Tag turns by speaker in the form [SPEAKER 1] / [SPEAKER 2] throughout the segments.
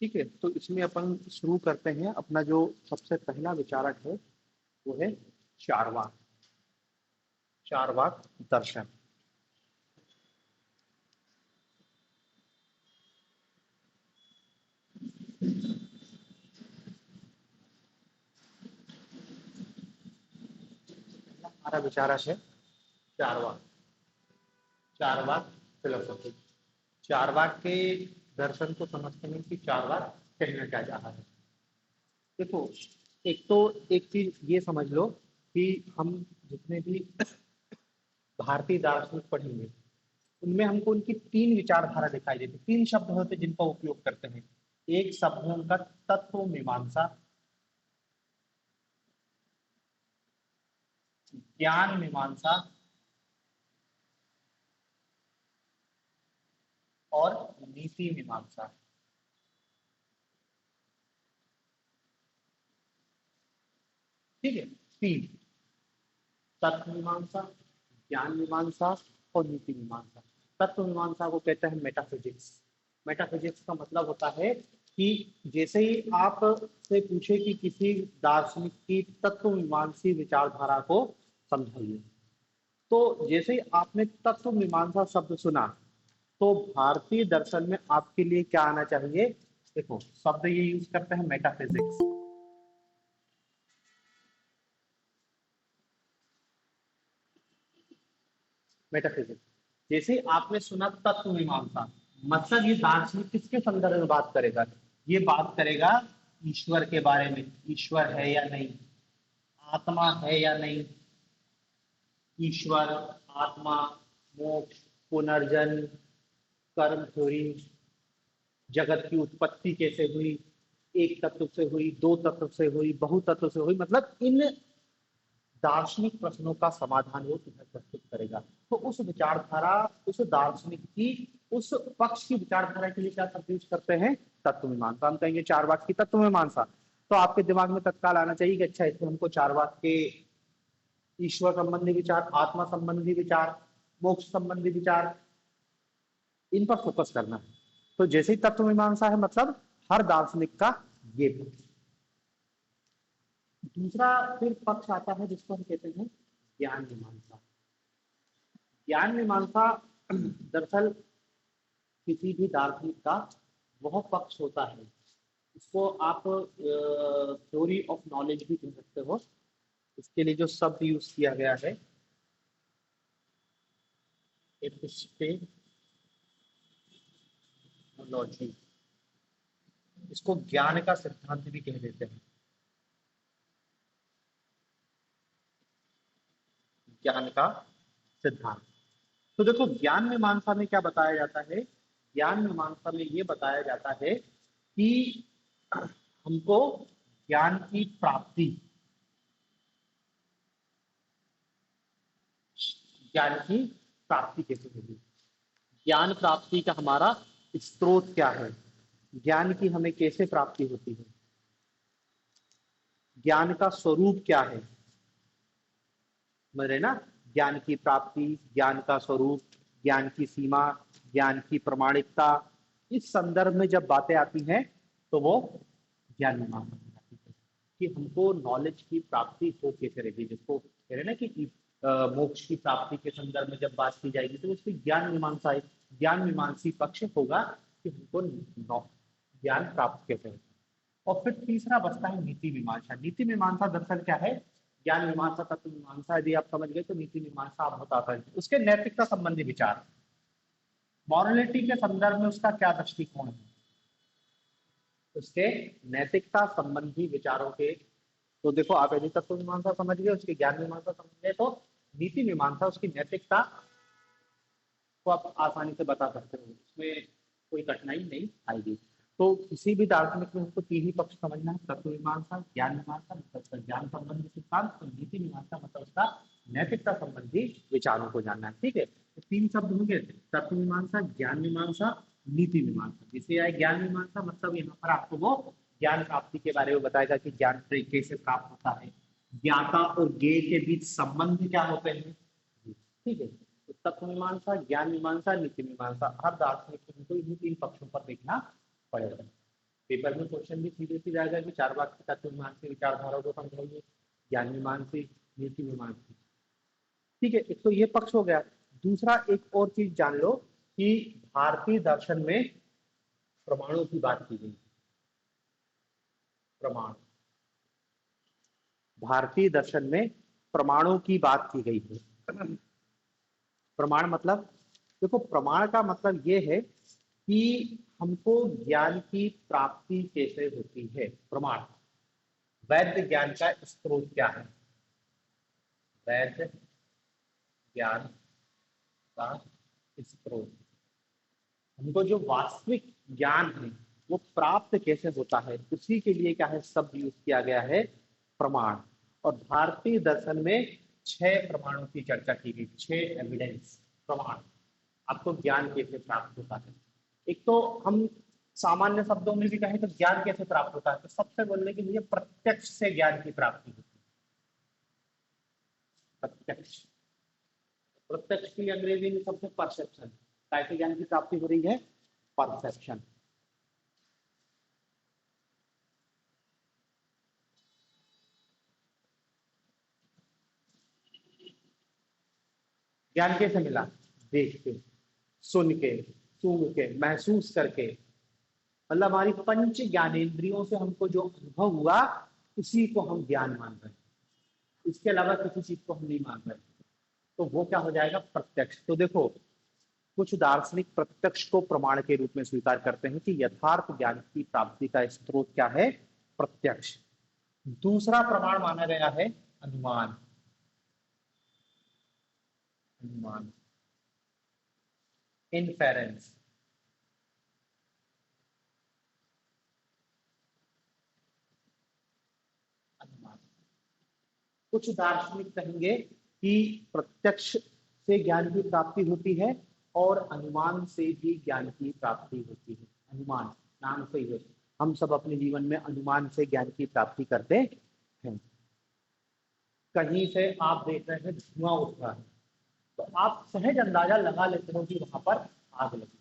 [SPEAKER 1] ठीक है, तो इसमें अपन शुरू करते हैं। अपना जो सबसे पहला विचारक है वो है चार्वाक। चार्वाक दर्शन। हमारा विचारक है चार्वाक। चार्वाक फिलोसफी। चार्वाक के दर्शन को समझते हैं कि चार्वाक कहना क्या चाह रहा है। देखो, एक तो एक चीज ये समझ लो कि हम जितने भी भारतीय दार्शनिक पढ़ेंगे उनमें हमको उनकी तीन विचारधारा दिखाई देती, तीन शब्द होते हैं जिनका उपयोग करते हैं। एक शब्द है उनका तत्व मीमांसा, ज्ञान मीमांसा और नीति मीमांसा। ठीक है, तीन। तत्व मीमांसा, ज्ञान मीमांसा और नीति मीमांसा। तत्व मीमांसा को कहते हैं मेटाफिजिक्स। मेटाफिजिक्स का मतलब होता है कि जैसे ही आप से पूछे कि किसी दार्शनिक की तत्व मीमांसी विचारधारा को समझाइए, तो जैसे ही आपने तत्व मीमांसा शब्द सुना तो भारतीय दर्शन में आपके लिए क्या आना चाहिए। देखो, शब्द ये यूज करते हैं मेटाफिजिक्स। मेटाफिजिक्स, जैसे ही आपने सुना तत्व मीमांसा, मतलब ये दार्शनिक किसके संदर्भ में बात करेगा। ये बात करेगा ईश्वर के बारे में, ईश्वर है या नहीं, आत्मा है या नहीं, ईश्वर, आत्मा, मोक्ष, पुनर्जन्म, कर्म थ्योरी, जगत की उत्पत्ति कैसे हुई, एक तत्व से हुई, दो तत्व से हुई, बहुतत्व से हुई, मतलब इन दार्शनिक प्रश्नों का समाधान वो तुम्हें प्रस्तुत करेगा। तो उस विचारधारा, उस दार्शनिक की, उस पक्ष की विचारधारा के लिए क्या शब्द यूज करते हैं, तत्व मीमांसा। हम कहेंगे चारवाक की तत्व मीमांसा, तो आपके दिमाग में तत्काल आना चाहिए कि अच्छा, इसमें हमको चारवाक के ईश्वर संबंधी विचार, आत्मा संबंधी विचार, मोक्ष संबंधी विचार, इन पर फोकस करना है। तो जैसे ही तत्व मीमांसा है मतलब हर दार्शनिक का ये पक्ष। दूसरा फिर पक्ष आता है जिसको हम कहते हैं ज्ञान मीमांसा। ज्ञान मीमांसा दरअसल किसी भी दार्शनिक का वह पक्ष होता है, इसको आप थ्योरी ऑफ नॉलेज भी कह सकते हो। इसके लिए जो शब्द यूज किया गया है एपिस्टेमोलॉजी, इसको ज्ञान का सिद्धांत भी कह देते हैं। ज्ञान का सिद्धांत। तो देखो, ज्ञान मीमांसा में क्या बताया जाता है। ज्ञान मीमांसा में ये बताया जाता है कि हमको ज्ञान की प्राप्ति, ज्ञान की प्राप्ति कैसे होगी, ज्ञान प्राप्ति का हमारा स्रोत क्या है, ज्ञान की हमें कैसे प्राप्ति होती है, ज्ञान का स्वरूप क्या है। समझ रहे ना, ज्ञान की प्राप्ति, ज्ञान का स्वरूप, ज्ञान की सीमा, ज्ञान की प्रमाणिकता, इस संदर्भ में जब बातें आती हैं तो वो ज्ञान मीमांसा कहलाती है कि हमको नॉलेज की प्राप्ति हो कैसे रहेगी। जिसको कह रहे हैं ना कि मोक्ष की प्राप्ति के संदर्भ में जब बात की जाएगी तो उसकी ज्ञान मीमांसा, ज्ञान मीमांसी पक्ष होगा कि हमको ज्ञान प्राप्त कैसे होगा। और फिर तीसरा बचता है नीति मीमांसा। नीति मीमांसा दरअसल क्या है, ज्ञान मीमांसा, तत्व मीमांसा यदि आप समझ गए तो नीति मीमांसा आप बताता है उसके नैतिकता संबंधी विचार, मॉरलिटी के संदर्भ में उसका क्या दृष्टिकोण है, उसके नैतिकता संबंधी विचारों के। तो देखो, आप यदि तत्व मीमांसा समझ गए, उसकी ज्ञान मीमांसा समझ गए, तो नीति मीमांसा उसकी नैतिकता को आप आसानी से बता सकते हो, उसमें कोई कठिनाई नहीं आएगी। तो किसी भी दार्शनिक में हमको तीन ही पक्ष समझना है, तत्व मीमांसा, ज्ञान मीमांसा मतलब उसका ज्ञान संबंधी सिद्धांत, और नीति मीमांसा मतलब उसका नैतिकता संबंधी विचारों को जानना है। ठीक है, तो तीन शब्द होंगे, तत्व मीमांसा, ज्ञान मीमांसा, नीति मीमांसा। जिसे आए ज्ञान मीमांसा मतलब यहाँ पर आपको वो ज्ञान प्राप्ति के बारे में बताएगा कि ज्ञान कैसे प्राप्त होता है, ज्ञाता और ज्ञेय के बीच संबंध क्या होते हैं। ठीक है, तो तत्व मीमांसा, ज्ञान मीमांसा, नीति मीमांसा, हर दार्शनिक को इन्हीं तीन पक्षों पर देखना पड़ेगा। पेपर में क्वेश्चन भी सीधे सीधे आएगा कि चार वाक्य तत्व मीमांसा विचारधारा को समझाइए, ज्ञान मीमांसा, नीति मीमांसा। ठीक है, एक तो ये पक्ष हो गया। दूसरा एक और चीज जान लो कि भारतीय दर्शन में प्रमाणों की बात की गई। प्रमाण, भारतीय दर्शन में प्रमाणों की बात की गई है। प्रमाण मतलब, देखो प्रमाण का मतलब ये है कि हमको ज्ञान की प्राप्ति कैसे होती है। प्रमाण, वैध ज्ञान का स्रोत क्या है, वैध ज्ञान का स्रोत, हमको जो वास्तविक ज्ञान है वो प्राप्त कैसे होता है, उसी के लिए क्या है शब्द यूज किया गया है प्रमाण। और भारतीय दर्शन में 6 प्रमाणों की चर्चा की गई, 6 एविडेंस, प्रमाण, आपको ज्ञान कैसे प्राप्त होता है। एक तो हम सामान्य शब्दों में भी कहें तो ज्ञान कैसे प्राप्त होता है, तो सबसे बोलने की मुझे प्रत्यक्ष से ज्ञान की प्राप्ति होती है। प्रत्यक्ष, प्रत्यक्ष की अंग्रेजी में सबसे परसेप्शन, कैसे ज्ञान की प्राप्ति हो रही है, परसेप्शन। ज्ञान कैसे मिला, देख के, सुन के, सूंघ के, महसूस करके, मतलब हमारी पंच ज्ञानेंद्रियों से हमको जो अनुभव हुआ उसी को हम ज्ञान मान रहे हैं, इसके अलावा किसी चीज को हम नहीं मान रहे। तो वो क्या हो जाएगा, प्रत्यक्ष। तो देखो कुछ दार्शनिक प्रत्यक्ष को प्रमाण के रूप में स्वीकार करते हैं कि यथार्थ ज्ञान की प्राप्ति का स्रोत क्या है, प्रत्यक्ष। दूसरा प्रमाण माना गया है अनुमान, अनुमान, इनफेरेंस। अनुमान, कुछ दार्शनिक कहेंगे कि प्रत्यक्ष से ज्ञान की प्राप्ति होती है और अनुमान से भी ज्ञान की प्राप्ति होती है। अनुमान नाम से ही है, हम सब अपने जीवन में अनुमान से ज्ञान की प्राप्ति करते हैं। कहीं से आप देख रहे हैं धुआं उठ रहा है, तो आप सहज अंदाजा लगा लेते हो कि वहां पर आग लगी।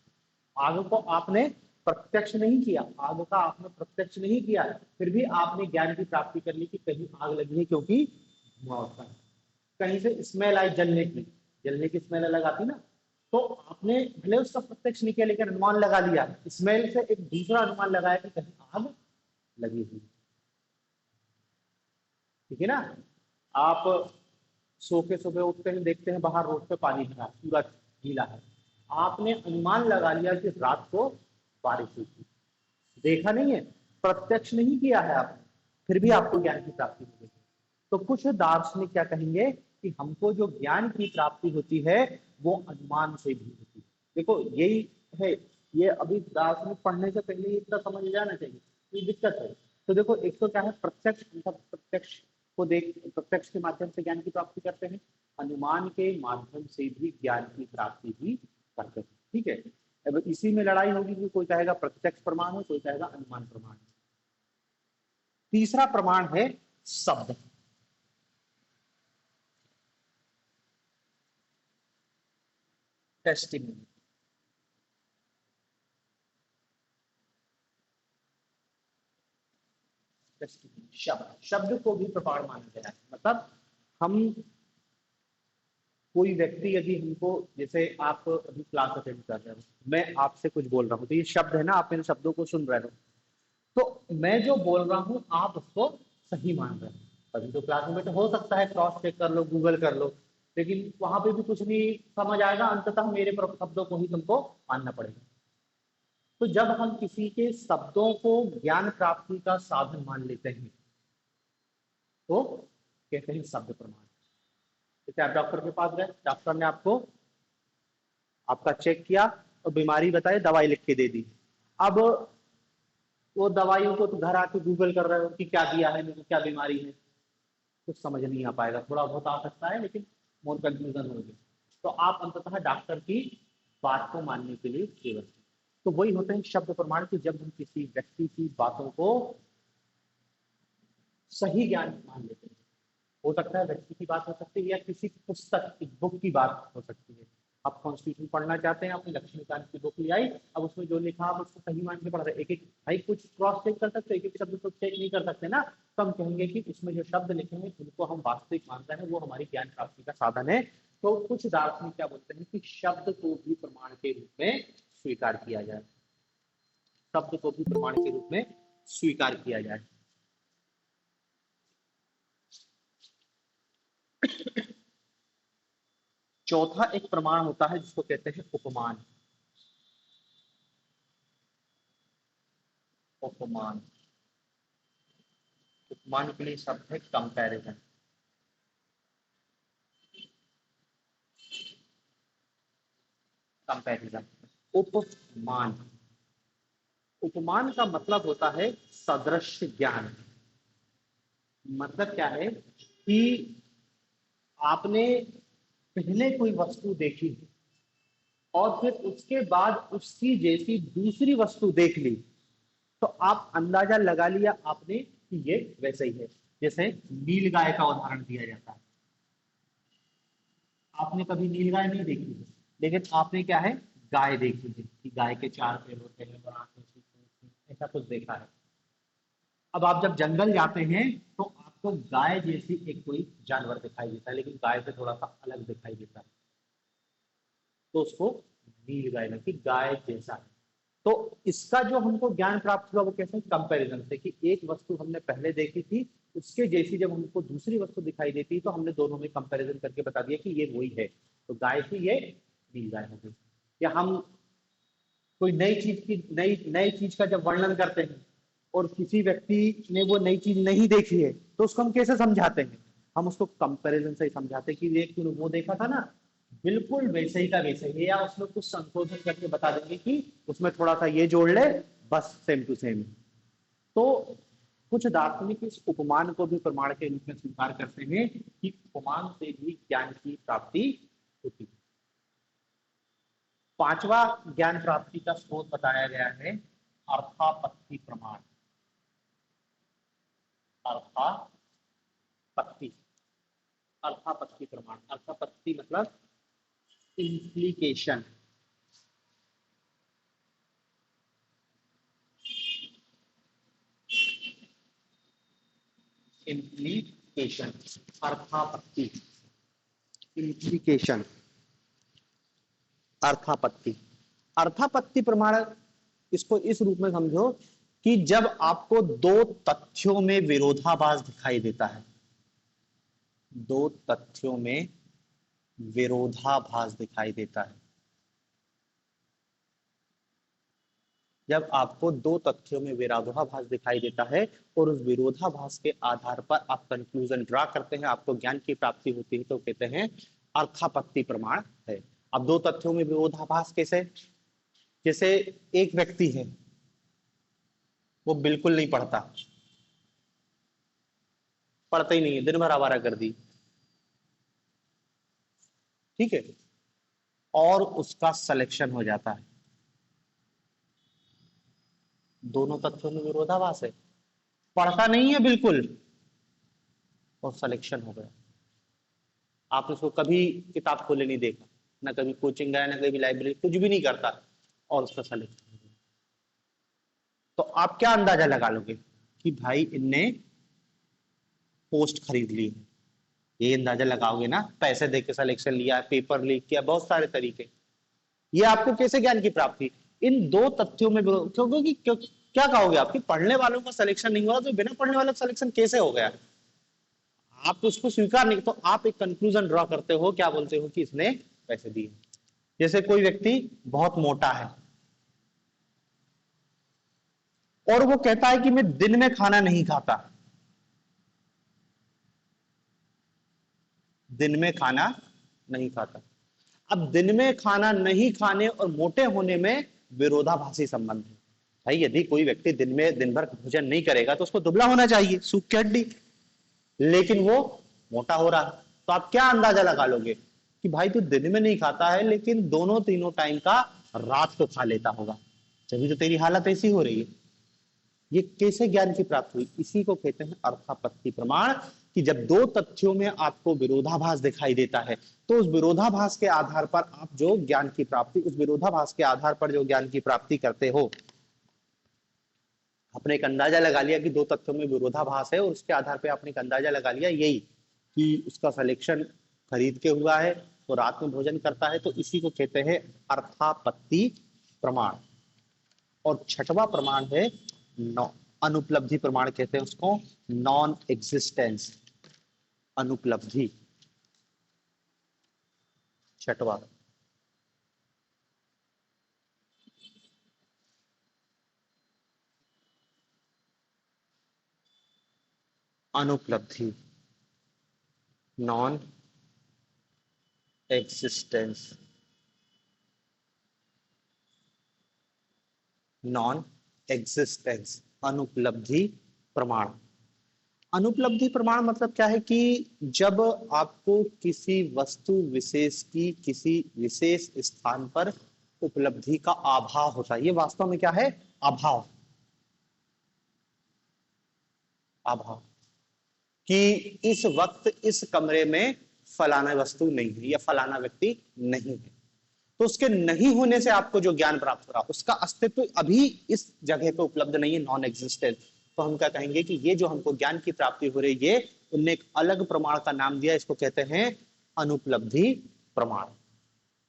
[SPEAKER 1] आग को आपने प्रत्यक्ष नहीं किया, आग का आपने प्रत्यक्ष नहीं किया, फिर भी आपने ज्ञान की प्राप्ति कर ली कि कहीं आग लगी है, क्योंकि धुआं उठता है। कहीं से स्मेल आई जलने की, जलने की स्मेल अलग आती ना, तो आपने भले उसका प्रत्यक्ष नहीं किया लेकिन अनुमान लगा लिया, स्मेल से एक दूसरा अनुमान लगाया कि कहीं आग लगी हुई। ठीक है ना। आप सो के सुबह उठते हैं, देखते हैं बाहर रोड पे पानी भरा, पूरा गीला है, आपने अनुमान लगा लिया कि रात को बारिश हुई थी, देखा नहीं है, प्रत्यक्ष नहीं किया है आपने, फिर भी आपको ज्ञान की प्राप्ति मिलेगी। तो कुछ दार्शनिक क्या कहेंगे कि हमको जो ज्ञान की प्राप्ति होती है वो अनुमान से भी होती है। देखो यही है, ये अभी दार्शनिक पढ़ने से पहले ही इतना समझ जाना चाहिए, ये दिक्कत है। तो देखो एक तो क्या है प्रत्यक्ष, मतलब प्रत्यक्ष को देख, प्रत्यक्ष के माध्यम से ज्ञान की प्राप्ति करते हैं, अनुमान के माध्यम से भी ज्ञान की प्राप्ति भी करते हैं। ठीक है, अब इसी में लड़ाई होगी कि कोई कहेगा प्रत्यक्ष प्रमाण है, कोई कहेगा अनुमान प्रमाण है। तीसरा प्रमाण है शब्द, टेस्टिंग। शब्द, शब्द को भी प्रमाण माना गया है। मतलब हम, कोई व्यक्ति यदि हमको, जैसे आप अभी क्लास अटेंड कर रहे हो, मैं आपसे कुछ बोल रहा हूँ तो ये शब्द है ना, आप इन शब्दों को सुन रहे हो, तो मैं जो बोल रहा हूँ आप उसको सही मान रहे हो। अभी तो क्लास में तो हो सकता है क्रॉस चेक कर लो, गूगल कर लो, लेकिन वहां पे भी कुछ नहीं समझ आएगा, अंततः मेरे शब्दों को ही तुमको मानना पड़ेगा। तो जब हम किसी के शब्दों को ज्ञान प्राप्ति का साधन मान लेते हैं तो कहते हैं शब्द प्रमाण। जैसे आप डॉक्टर के पास गए, डॉक्टर ने आपको, आपका चेक किया और बीमारी बताई, दवाई लिख के दे दी। अब वो दवाइयों को तो घर आके गूगल कर रहे हो कि क्या दिया है मेरे को, क्या बीमारी है, कुछ समझ नहीं आ पाएगा, थोड़ा बहुत आ सकता है लेकिन मोर कंफ्यूजन होगी। तो आप अंततः डॉक्टर की बात को मानने के लिए केवल, तो वही होते हैं शब्द प्रमाण की, जब हम किसी व्यक्ति की बातों को सही ज्ञान मान लेते हैं। हो सकता है व्यक्ति की बात हो सकती है या किसी पुस्तक की बुक की बात हो सकती है, आप कॉन्स्टिट्यूशन पढ़ना चाहते हैं, आपने लक्ष्मीकांत की बुक ले आई, अब उसमें जो लिखा आप उसको सही मान के पढ़ रहे, एक एक भाई कुछ क्रॉस चेक कर सकते, एक एक शब्द को चेक नहीं कर सकते ना, तो हम कहेंगे कि उसमें जो शब्द लिखे हैं उनको हम वास्तविक मानते हैं, वो हमारी ज्ञान प्राप्ति का साधन है। तो कुछ दार्शनिक क्या बोलते हैं कि शब्द को भी प्रमाण के रूप में स्वीकार किया जाए, शब्द को भी प्रमाण के रूप में स्वीकार किया जाए। चौथा एक प्रमाण होता है जिसको कहते हैं उपमान। उपमान, उपमान के लिए शब्द है कंपैरिजन। कंपैरिजन, उपमान, उपमान का मतलब होता है सदृश्य ज्ञान। मतलब क्या है कि आपने पहले कोई वस्तु देखी और फिर उसके बाद उसकी जैसी दूसरी वस्तु देख ली, तो आप अंदाजा लगा लिया आपने कि ये वैसे ही है। जैसे नीलगाय का उदाहरण दिया जाता है, आपने कभी नीलगाय नहीं देखी है, लेकिन आपने क्या है गाय देखी है कि गाय के 4 पैर होते हैं और आंखें होती हैं, ऐसा कुछ देखा है। अब आप जब जंगल जाते हैं तो आपको गाय जैसी एक कोई जानवर दिखाई देता है, लेकिन गाय से थोड़ा सा अलग दिखाई देता है, तो उसको नील गाय लगी, गाय जैसा है। तो इसका जो हमको ज्ञान प्राप्त हुआ वो कैसे, कंपैरिजन से, कि एक वस्तु हमने पहले देखी थी, उसके जैसी जब हमको दूसरी वस्तु दिखाई देती तो हमने दोनों में कंपैरिजन करके बता दिया कि ये वही है, तो गाय थी ये नील गाय हो गई। या हम कोई नई चीज की नई नई चीज का जब वर्णन करते हैं और किसी व्यक्ति ने वो नई चीज नहीं देखी है, तो उसको हम कैसे समझाते हैं, हम उसको कंपैरिजन से ही समझाते हैं कि ये तूने वो देखा था ना, बिल्कुल वैसे ही का वैसे ही, या उसमें कुछ संशोधन करके बता देंगे कि उसमें थोड़ा सा ये जोड़ ले, बस सेम टू सेम। तो कुछ दार्शनिक इस उपमान को भी प्रमाण के रूप में स्वीकार करते हैं कि उपमान से भी ज्ञान की प्राप्ति होती है। पांचवा ज्ञान प्राप्ति का स्रोत बताया गया है अर्थापत्ति प्रमाण। अर्थापत्ति, अर्थापत्ति प्रमाण, अर्थापत्ति मतलब इंप्लीकेशन। इंप्लीकेशन, अर्थापत्ति, इंप्लीकेशन, अर्थापत्ति। अर्थापत्ति प्रमाण इसको इस रूप में समझो कि जब आपको दो तथ्यों में विरोधाभास दिखाई देता है, दो तथ्यों में विरोधाभास दिखाई देता है, जब आपको दो तथ्यों में विरोधाभास दिखाई देता है और उस विरोधाभास के आधार पर आप कंक्लूजन ड्रा करते हैं, आपको ज्ञान की प्राप्ति होती है, तो कहते हैं अर्थापत्ति प्रमाण है। अब दो तथ्यों में विरोधाभास कैसे, जैसे एक व्यक्ति है वो बिल्कुल नहीं पढ़ता, पढ़ता ही नहीं है, दिन भर आवारा कर दी, ठीक है, और उसका सिलेक्शन हो जाता है, दोनों तथ्यों में विरोधाभास है, पढ़ता नहीं है बिल्कुल और सिलेक्शन हो गया। आपने उसको कभी किताब खोले नहीं देखा, ना कभी कोचिंग गया, ना कभी लाइब्रेरी, कुछ भी नहीं करता, और उसका सिलेक्शन हो गया। तो आप क्या अंदाजा लगा लोगे कि भाई इनने पोस्ट खरीद ली, ये अंदाजा लगाओगे ना, पैसे देके सिलेक्शन लिया, पेपर लीक किया, बहुत सारे तरीके। ये आपको कैसे ज्ञान की प्राप्ति, इन दो तथ्यों में, क्योंकि क्या कहोगे आपकी पढ़ने वालों का सिलेक्शन नहीं हुआ तो बिना पढ़ने वालों का सिलेक्शन कैसे हो गया, आप उसको स्वीकार नहीं, तो आप एक कंक्लूजन ड्रॉ करते हो, क्या बोलते हो कि इसने पैसे दिए। जैसे कोई व्यक्ति बहुत मोटा है और वो कहता है कि मैं दिन में खाना नहीं खाता, दिन में खाना नहीं खाता। अब दिन में खाना नहीं खाने और मोटे होने में विरोधाभासी संबंध है। भाई यदि कोई व्यक्ति दिन भर भोजन नहीं करेगा तो उसको दुबला होना चाहिए, सूख की हड्डी, लेकिन वो मोटा हो रहा है, तो आप क्या अंदाजा लगा लोगे कि भाई तू दिन में नहीं खाता है लेकिन दोनों तीनों टाइम का रात को खा लेता होगा, तभी तो तेरी हालत ऐसी हो रही है। ये कैसे ज्ञान की प्राप्ति हुई, इसी को कहते हैं अर्थापत्ति प्रमाण, कि जब दो तथ्यों में आपको विरोधाभास दिखाई देता है तो उस विरोधाभास के आधार पर आप जो ज्ञान की प्राप्ति, उस विरोधाभास के आधार पर जो ज्ञान की प्राप्ति करते हो, आपने एक अंदाजा लगा लिया कि दो तथ्यों में विरोधाभास है और उसके आधार पर आपने एक अंदाजा लगा लिया यही कि उसका सिलेक्शन खरीद के हुआ है तो रात में भोजन करता है, तो इसी को कहते हैं अर्थापत्ति प्रमाण। और छठवां प्रमाण है अनुपलब्धि प्रमाण, कहते हैं उसको नॉन एग्जिस्टेंस अनुपलब्धि। छठवां अनुपलब्धि, नॉन एग्जिस्टेंस, नॉन एग्जिस्टेंस अनुपलब्धि प्रमाण। अनुपलब्धि प्रमाण मतलब क्या है कि जब आपको किसी वस्तु विशेष की किसी विशेष स्थान पर उपलब्धि का अभाव होता है। ये वास्तव में क्या है? अभाव। अभाव कि इस वक्त इस कमरे में फलाना वस्तु नहीं है या फलाना व्यक्ति नहीं है, तो उसके नहीं होने से आपको जो ज्ञान प्राप्त हो रहा उसका अस्तित्व अभी इस जगह पे उपलब्ध नहीं है, नॉन एग्जिस्टेंट। तो हम क्या कहेंगे कि ये जो हमको ज्ञान की प्राप्ति हो रही है, ये उनने एक अलग प्रमाण का नाम दिया, इसको कहते हैं अनुपलब्धि प्रमाण।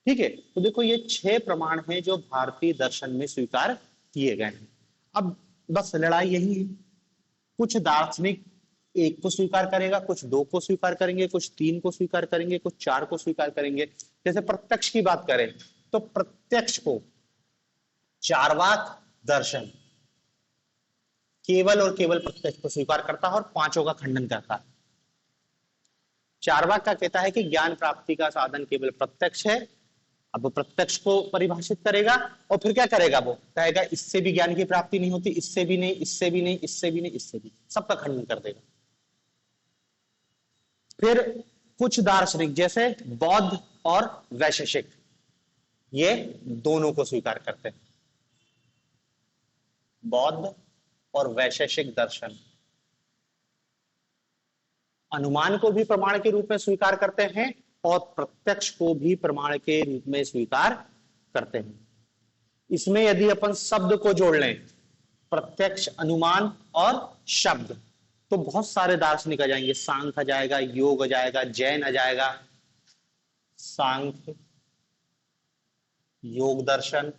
[SPEAKER 1] ठीक है, तो देखो ये 6 प्रमाण हैं जो भारतीय दर्शन में स्वीकार किए गए हैं। अब बस लड़ाई यही है, कुछ दार्शनिक एक को स्वीकार करेगा, कुछ 2 को स्वीकार करेंगे, कुछ 3 को स्वीकार करेंगे, कुछ 4 को स्वीकार करेंगे। जैसे प्रत्यक्ष की बात करें तो प्रत्यक्ष को चार्वाक दर्शन केवल और केवल प्रत्यक्ष को स्वीकार करता है और 5 का खंडन करता है। चार्वाक का कहता है कि ज्ञान प्राप्ति का साधन केवल प्रत्यक्ष है। अब वो प्रत्यक्ष को परिभाषित करेगा और फिर क्या करेगा, वो कहेगा इससे भी ज्ञान की प्राप्ति नहीं होती, इससे भी नहीं, इससे भी नहीं, इससे भी नहीं, इससे भी, सबका खंडन कर देगा। फिर कुछ दार्शनिक जैसे बौद्ध और वैशेषिक, ये दोनों को स्वीकार करते हैं। बौद्ध और वैशेषिक दर्शन अनुमान को भी प्रमाण के रूप में स्वीकार करते हैं और प्रत्यक्ष को भी प्रमाण के रूप में स्वीकार करते हैं। इसमें यदि अपन शब्द को जोड़ लें, प्रत्यक्ष, अनुमान और शब्द, तो बहुत सारे दार्शनिक आ जाएंगे। सांख्य आ जाएगा, योग आ जाएगा, जैन आ जाएगा। सांख्य, योग दर्शन,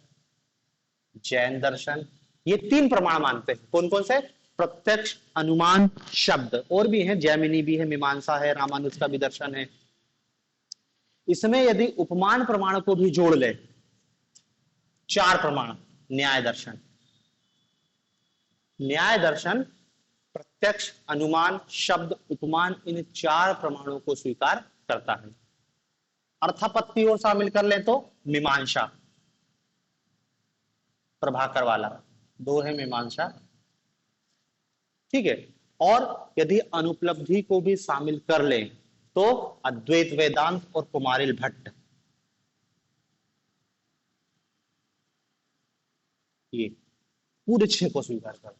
[SPEAKER 1] जैन दर्शन, ये 3 प्रमाण मानते हैं। कौन कौन से? प्रत्यक्ष, अनुमान, शब्द। और भी हैं, जैमिनी भी है, मीमांसा है, रामानुज का भी दर्शन है। इसमें यदि उपमान प्रमाण को भी जोड़ ले, 4 प्रमाण, न्याय दर्शन। न्याय दर्शन प्रत्यक्ष, अनुमान, शब्द, उपमान, इन 4 प्रमाणों को स्वीकार करता है। अर्थापत्ति और शामिल कर लें तो मीमांसा, प्रभाकर वाला 2 है मीमांसा। ठीक है, और यदि अनुपलब्धि को भी शामिल कर लें तो अद्वैत वेदांत और कुमारिल भट्ट, ये पूरे 6 को स्वीकार करता।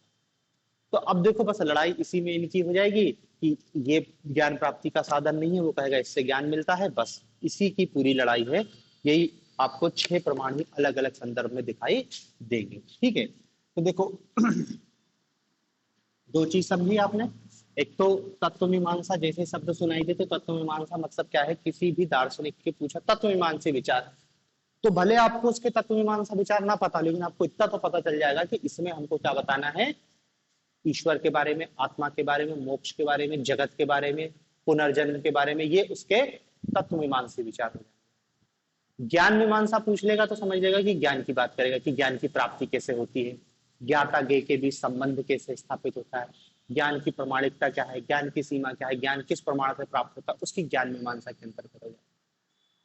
[SPEAKER 1] तो अब देखो बस लड़ाई इसी में इनकी हो जाएगी कि ये ज्ञान प्राप्ति का साधन नहीं है, वो कहेगा इससे ज्ञान मिलता है, बस इसी की पूरी लड़ाई है। यही आपको 6 प्रमाण ही अलग अलग संदर्भ में दिखाई देंगे। ठीक है, तो देखो 2 चीज समझी आपने। एक तो तत्व मीमांसा, जैसे शब्द सुनाई देते तत्व मीमांसा मतलब क्या है, किसी भी दार्शनिक के पूछा तत्व मीमांसा विचार, तो भले आपको उसके तत्व मीमांसा विचार ना पता, लेकिन आपको इतना तो पता चल जाएगा कि इसमें हमको क्या बताना है, ईश्वर के बारे में, आत्मा के बारे में, मोक्ष के बारे में, जगत के बारे में, पुनर्जन्म के बारे में, ये उसके तत्व मीमांसा विचार हो जाएंगे। ज्ञान मीमांसा पूछ लेगा तो समझ लेगा कि ज्ञान की बात करेगा कि ज्ञान की प्राप्ति कैसे होती है, ज्ञाता ज्ञेय के बीच संबंध कैसे स्थापित होता है, ज्ञान की प्रमाणिकता क्या है, ज्ञान की सीमा क्या है, ज्ञान किस प्रमाण से प्राप्त होता है, उसकी ज्ञान मीमांसा के अंतर्गत हो जाए।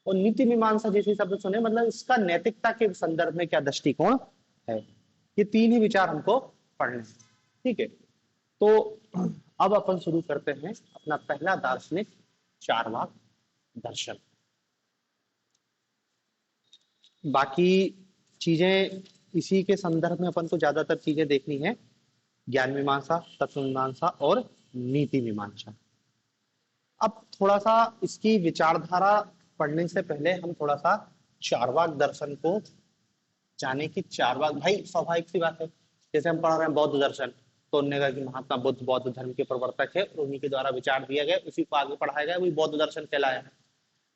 [SPEAKER 1] और नीति मीमांसा जैसे शब्द सुने मतलब इसका नैतिकता के संदर्भ में क्या दृष्टिकोण है, ये 3 ही विचार हमको पढ़ने हैं। ठीक है, तो अब अपन शुरू करते हैं अपना पहला दार्शनिक चार्वाक दर्शन। बाकी चीजें इसी के संदर्भ में अपन को ज्यादातर चीजें देखनी है, ज्ञान मीमांसा, तत्व मीमांसा और नीति मीमांसा। अब थोड़ा सा इसकी विचारधारा पढ़ने से पहले हम थोड़ा सा चार्वाक दर्शन को जाने की। चार्वाक भाई स्वाभाविक सी बात है, जैसे हम पढ़ रहे हैं बौद्ध दर्शन, तो उन्होंने कहा कि महात्मा बुद्ध बौद्ध धर्म के प्रवर्तक है और उन्हीं के द्वारा विचार दिया गया, उसी को आगे पढ़ाया गया, वही बौद्ध दर्शन कहलाया।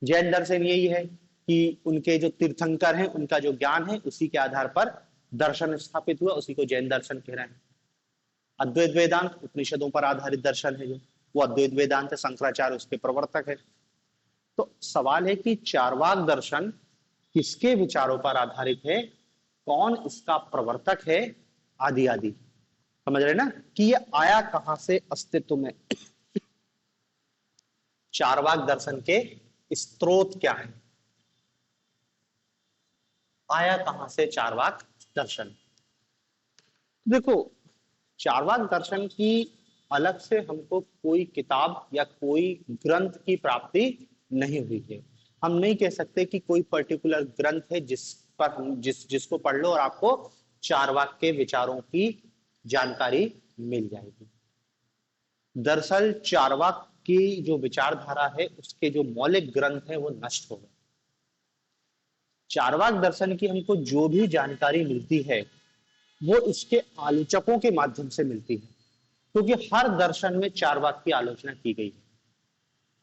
[SPEAKER 1] जैन दर्शन यही है कि उनके जो तीर्थंकर हैं उनका जो ज्ञान है उसी के आधार पर दर्शन स्थापित हुआ, उसी को जैन दर्शन कह रहे हैं। अद्वैत वेदांत उपनिषदों पर आधारित दर्शन है, जो वो अद्वैत वेदांत है, शंकराचार्य उसके प्रवर्तक है। तो सवाल है कि चार्वाक दर्शन किसके विचारों पर आधारित है, कौन इसका प्रवर्तक है, आदि आदि। समझ रहे ना कि ये आया कहां से अस्तित्व में। चार्वाक दर्शन के स्रोत क्या है, आया कहां से चार्वाक दर्शन। देखो, चार्वाक दर्शन की अलग से हमको कोई किताब या कोई ग्रंथ की प्राप्ति नहीं हुई है। हम नहीं कह सकते कि कोई पर्टिकुलर ग्रंथ है जिस पर हम जिसको पढ़ लो और आपको चार्वाक के विचारों की जानकारी मिल जाएगी। दरअसल चार्वाक की जो विचारधारा है उसके जो मौलिक ग्रंथ है वो नष्ट हो गए। चार्वाक दर्शन की हमको जो भी जानकारी मिलती है वो इसके आलोचकों के माध्यम से मिलती है, क्योंकि हर दर्शन में चार्वाक की आलोचना की गई है।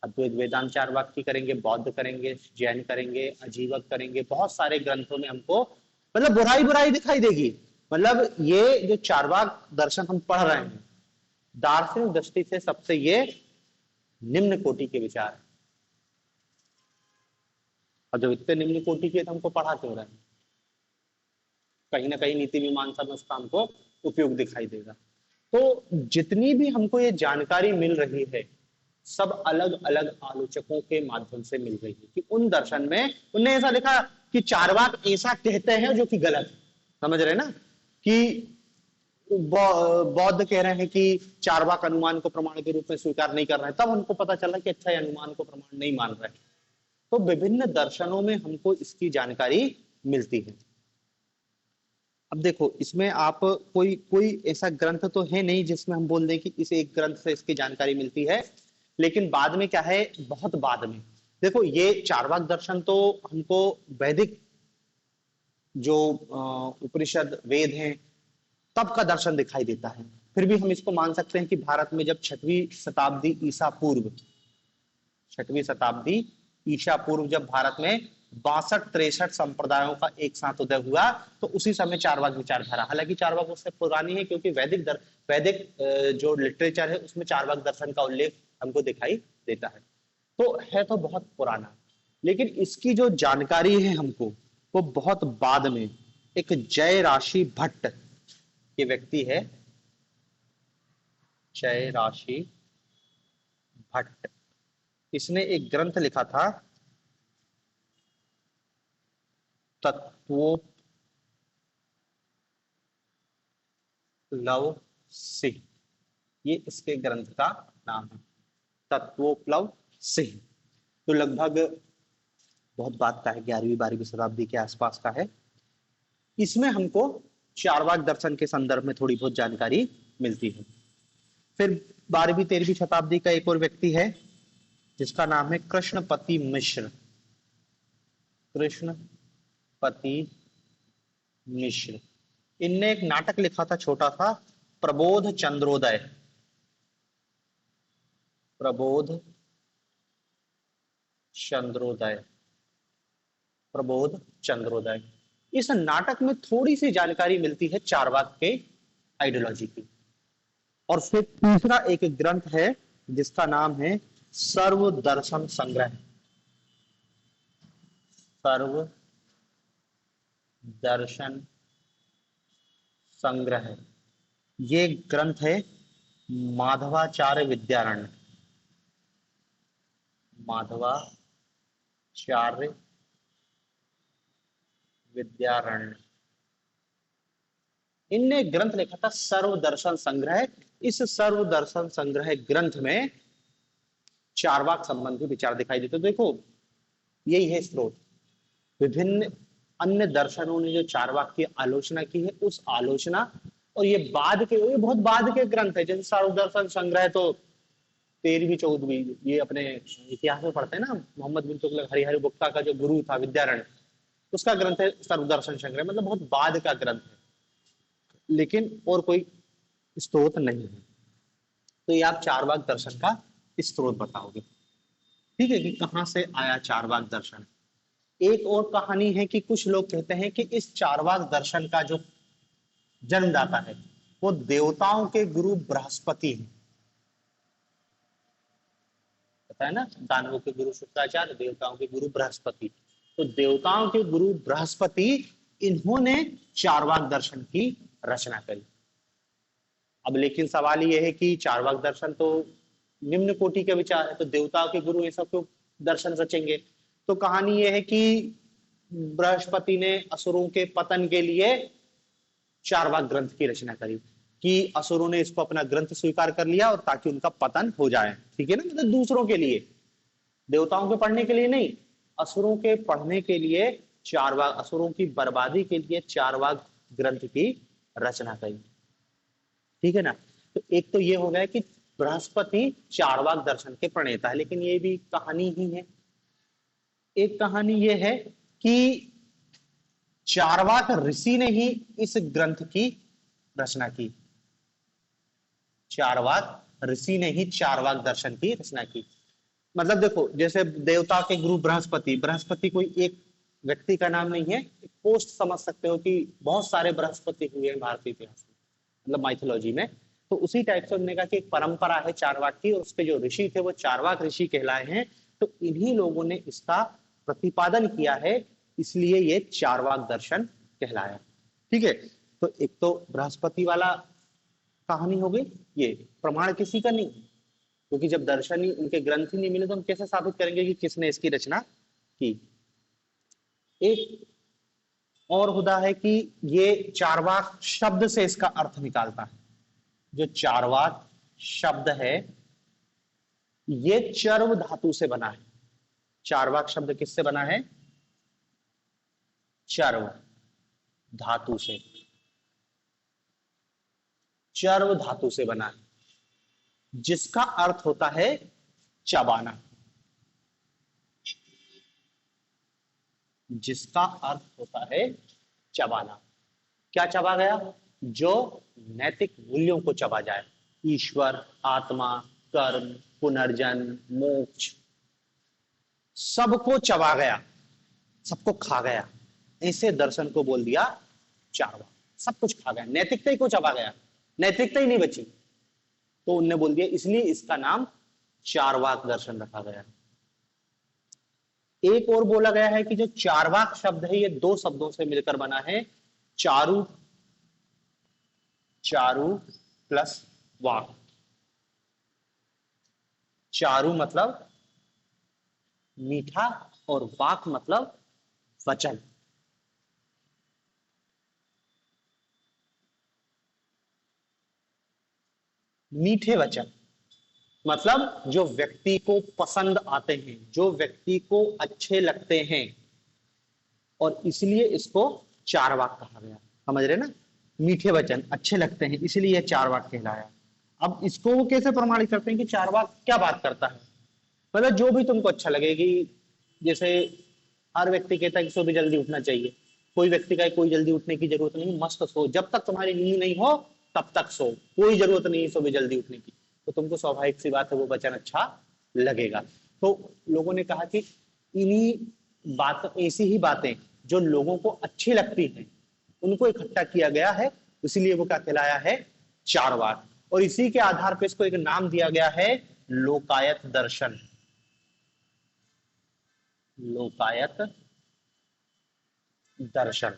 [SPEAKER 1] अद्वैत वेदांत चार्वाक की करेंगे, बौद्ध करेंगे, जैन करेंगे, अजीवक करेंगे, बहुत सारे ग्रंथों में हमको मतलब बुराई बुराई दिखाई देगी। मतलब ये जो चार्वाक दर्शन हम पढ़ रहे हैं दार्शनिक दृष्टि से सबसे ये निम्न कोटि के विचार है। और जब इतने निम्न कोटि के तो हमको पढ़ा क्यों रहे हैं, कहीं ना कहीं नीति मीमांसा में उसका हमको उपयोग दिखाई देगा। तो जितनी भी हमको ये जानकारी मिल रही है सब अलग अलग आलोचकों के माध्यम से मिल रही है कि उन दर्शन में उनने ऐसा लिखा कि चार्वाक ऐसा कहते हैं जो कि गलत है। समझ रहे ना कि बौद्ध कह रहे हैं कि चार्वाक अनुमान को प्रमाण के रूप में स्वीकार नहीं कर रहे हैं, तब हमको पता चला कि अच्छा ये अनुमान को प्रमाण नहीं मान रहे। तो विभिन्न दर्शनों में हमको इसकी जानकारी मिलती है। अब देखो, इसमें आप कोई कोई ऐसा ग्रंथ तो है नहीं जिसमें हम बोल दें कि इस एक ग्रंथ से इसकी जानकारी मिलती है, लेकिन बाद में क्या है, बहुत बाद में देखो ये चार्वाक दर्शन तो हमको वैदिक जो उपनिषद वेद हैं तब का दर्शन दिखाई देता है। फिर भी हम इसको मान सकते हैं कि भारत में जब 6वीं शताब्दी ईसा पूर्व 6वीं शताब्दी ईसा पूर्व जब भारत में 62-63 संप्रदायों का एक साथ उदय हुआ तो उसी समय चार्वाक विचारधारा, हालांकि चार्वाक उससे पुरानी है क्योंकि वैदिक जो लिटरेचर है उसमें चार्वाक दर्शन का उल्लेख हमको दिखाई देता है, तो है तो बहुत पुराना। लेकिन इसकी जो जानकारी है हमको वो बहुत बाद में एक जय राशि भट्ट ये व्यक्ति है, जय राशि भट्ट, इसने एक ग्रंथ लिखा था तत्वोपलव सिंह, ये इसके ग्रंथ का नाम है, तत्वोपलव सिंह। तो लगभग बहुत बात का है, 11वीं-12वीं शताब्दी के आसपास का है। इसमें हमको चार्वाक दर्शन के संदर्भ में थोड़ी बहुत जानकारी मिलती है। फिर 12वीं-13वीं शताब्दी का एक और व्यक्ति है जिसका नाम है कृष्णपति मिश्र। कृष्णपति मिश्र, इनने एक नाटक लिखा था छोटा सा, प्रबोध चंद्रोदय। प्रबोध चंद्रोदय, प्रबोध चंद्रोदय। इस नाटक में थोड़ी सी जानकारी मिलती है चार्वाक के आइडियोलॉजी की। और फिर तीसरा एक ग्रंथ है जिसका नाम है सर्व दर्शन संग्रह। सर्व दर्शन संग्रह, ये ग्रंथ है माधवाचार्य विद्यारण्य, माधवाचार्य विद्यारण्य। इनने ग्रंथ लिखा था सर्व दर्शन संग्रह। इस सर्व दर्शन संग्रह ग्रंथ में चार्वाक संबंधी विचार दिखाई देते। तो देखो यही है स्रोत। विभिन्न अन्य दर्शनों ने जो चार्वाक की आलोचना की है उस आलोचना, और ये बाद के, ये बहुत बाद के ग्रंथ है, जैसे सर्व दर्शन संग्रह तो 13वीं 14वीं, ये अपने इतिहास में पढ़ते हैं ना, मोहम्मद बिन तुगलक हरिहर गुप्ता का जो गुरु था विद्यारण्य, उसका ग्रंथ है सर्वदर्शन संग्रह, मतलब बहुत बाद का ग्रंथ है, लेकिन और कोई स्रोत नहीं है। तो ये आप चारवाक दर्शन का स्रोत बताओगे, ठीक है, कि कहां से आया चारवाक दर्शन। एक और कहानी है कि कुछ लोग कहते हैं कि इस चारवाक दर्शन का जो जन्मदाता है वो देवताओं के गुरु बृहस्पति हैं। पता है ना, दानवों के गुरु शुक्राचार्य, देवताओं के गुरु बृहस्पति। तो देवताओं के गुरु बृहस्पति, इन्होंने चारवाक दर्शन की रचना करी। अब लेकिन सवाल यह है कि चारवाक दर्शन तो निम्न कोटि के विचार है, तो देवताओं के गुरु ये सब क्यों दर्शन रचेंगे। तो कहानी यह है कि बृहस्पति ने असुरों के पतन के लिए चारवाक ग्रंथ की रचना करी, कि असुरों ने इसको अपना ग्रंथ स्वीकार कर लिया और ताकि उनका पतन हो जाए, ठीक है ना, मतलब दूसरों के लिए, देवताओं के पढ़ने के लिए नहीं, असुरों के पढ़ने के लिए चारवाक, असुरों की बर्बादी के लिए चारवाक ग्रंथ की रचना करी, ठीक है ना। तो एक तो ये हो गया कि बृहस्पति चारवाक दर्शन के प्रणेता है, लेकिन ये भी कहानी ही है। एक कहानी ये है कि चारवाक ऋषि ने ही इस ग्रंथ की रचना की, चारवाक ऋषि ने ही चारवाक दर्शन की रचना की। मतलब देखो, जैसे देवता के गुरु बृहस्पति, बृहस्पति कोई एक व्यक्ति का नाम नहीं है, एक पोस्ट समझ सकते हो कि बहुत सारे बृहस्पति हुए हैं भारतीय इतिहास में, मतलब माइथोलॉजी में। तो उसी टाइप से उन्होंने कहा कि एक परंपरा है चारवाक की, और उसके जो ऋषि थे वो चारवाक ऋषि कहलाए हैं। तो इन्हीं लोगों ने इसका प्रतिपादन किया है, इसलिए ये चारवाक दर्शन कहलाया, ठीक है। तो एक तो बृहस्पति वाला कहानी हो गई, ये प्रमाण किसी का नहीं, क्योंकि जब दर्शन ही, उनके ग्रंथ ही नहीं मिले तो हम कैसे साबित करेंगे कि किसने इसकी रचना की। एक और हुदा है कि ये चारवाक शब्द से इसका अर्थ निकालता है। जो चारवाक शब्द है ये चर्व धातु से बना है। चारवाक शब्द किससे बना है? चर्व धातु से, चर्व धातु से बना है, जिसका अर्थ होता है चबाना, जिसका अर्थ होता है चबाना। क्या चबा गया? जो नैतिक मूल्यों को चबा जाए, ईश्वर, आत्मा, कर्म, पुनर्जन्म, मोक्ष, सबको चबा गया, सबको खा गया, ऐसे दर्शन को बोल दिया चारवाक। सब कुछ खा गया, नैतिकता ही को चबा गया, नैतिकता ही नहीं बची, तो उनने बोल दिया, इसलिए इसका नाम चारवाक दर्शन रखा गया। एक और बोला गया है कि जो चारवाक शब्द है ये दो शब्दों से मिलकर बना है, चारु, चारु प्लस वाक। चारु मतलब मीठा और वाक मतलब वचन। मीठे वचन मतलब जो व्यक्ति को पसंद आते हैं, जो व्यक्ति को अच्छे लगते हैं, और इसलिए इसको चारवाक कहा गया। समझ रहे ना? मीठे वचन अच्छे लगते हैं इसलिए यह चारवाक कहलाया। अब इसको वो कैसे प्रमाणित करते हैं कि चारवाक क्या बात करता है? मतलब जो भी तुमको अच्छा लगेगी, जैसे हर व्यक्ति कहता है कि सुबह जल्दी उठना चाहिए, कोई व्यक्ति का कोई जल्दी उठने की जरूरत नहीं, मस्त सो, जब तक तुम्हारी नींद नहीं हो तब तक सो, कोई जरूरत नहीं है सुबह जल्दी उठने की, तो तुमको स्वाभाविक सी बात है वो वचन अच्छा लगेगा। तो लोगों ने कहा कि इन्हीं बात, ऐसी ही बातें जो लोगों को अच्छी लगती हैं उनको इकट्ठा किया गया है, इसलिए वो क्या कहलाया है? चारवाक। और इसी के आधार पर इसको एक नाम दिया गया है लोकायत दर्शन। लोकायत दर्शन,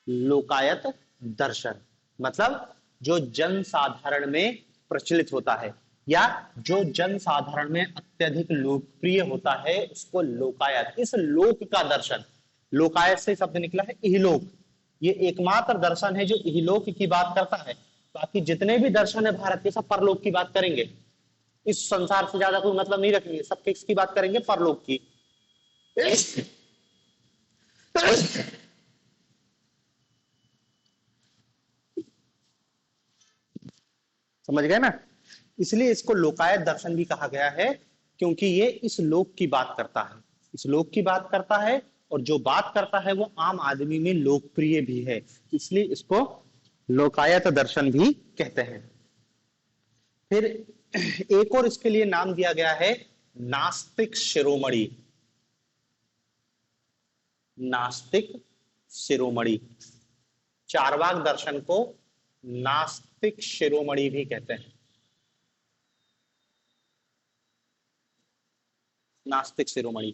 [SPEAKER 1] लोकायत दर्शन मतलब जो जन साधारण में प्रचलित होता है या जो जन साधारण में अत्यधिक लोकप्रिय होता है उसको लोकायत, इस लोक का दर्शन। लोकायत से शब्द निकला है इहलोक, ये एकमात्र दर्शन है जो इहलोक की बात करता है। बाकी जितने भी दर्शन है भारत के सब परलोक की बात करेंगे, इस संसार से ज्यादा कोई मतलब नहीं रखेंगे, सब किसकी बात करेंगे? परलोक की। समझ गए ना? इसलिए इसको लोकायत दर्शन भी कहा गया है, क्योंकि ये इस लोक की बात करता है, इस लोक की बात करता है, और जो बात करता है वो आम आदमी में लोकप्रिय भी है, इसलिए इसको लोकायत दर्शन भी कहते हैं। फिर एक और इसके लिए नाम दिया गया है नास्तिक शिरोमणि। नास्तिक शिरोमणि, चार्वाक दर्शन को नास्तिक शिरोमणि भी कहते हैं। नास्तिक शिरोमणि।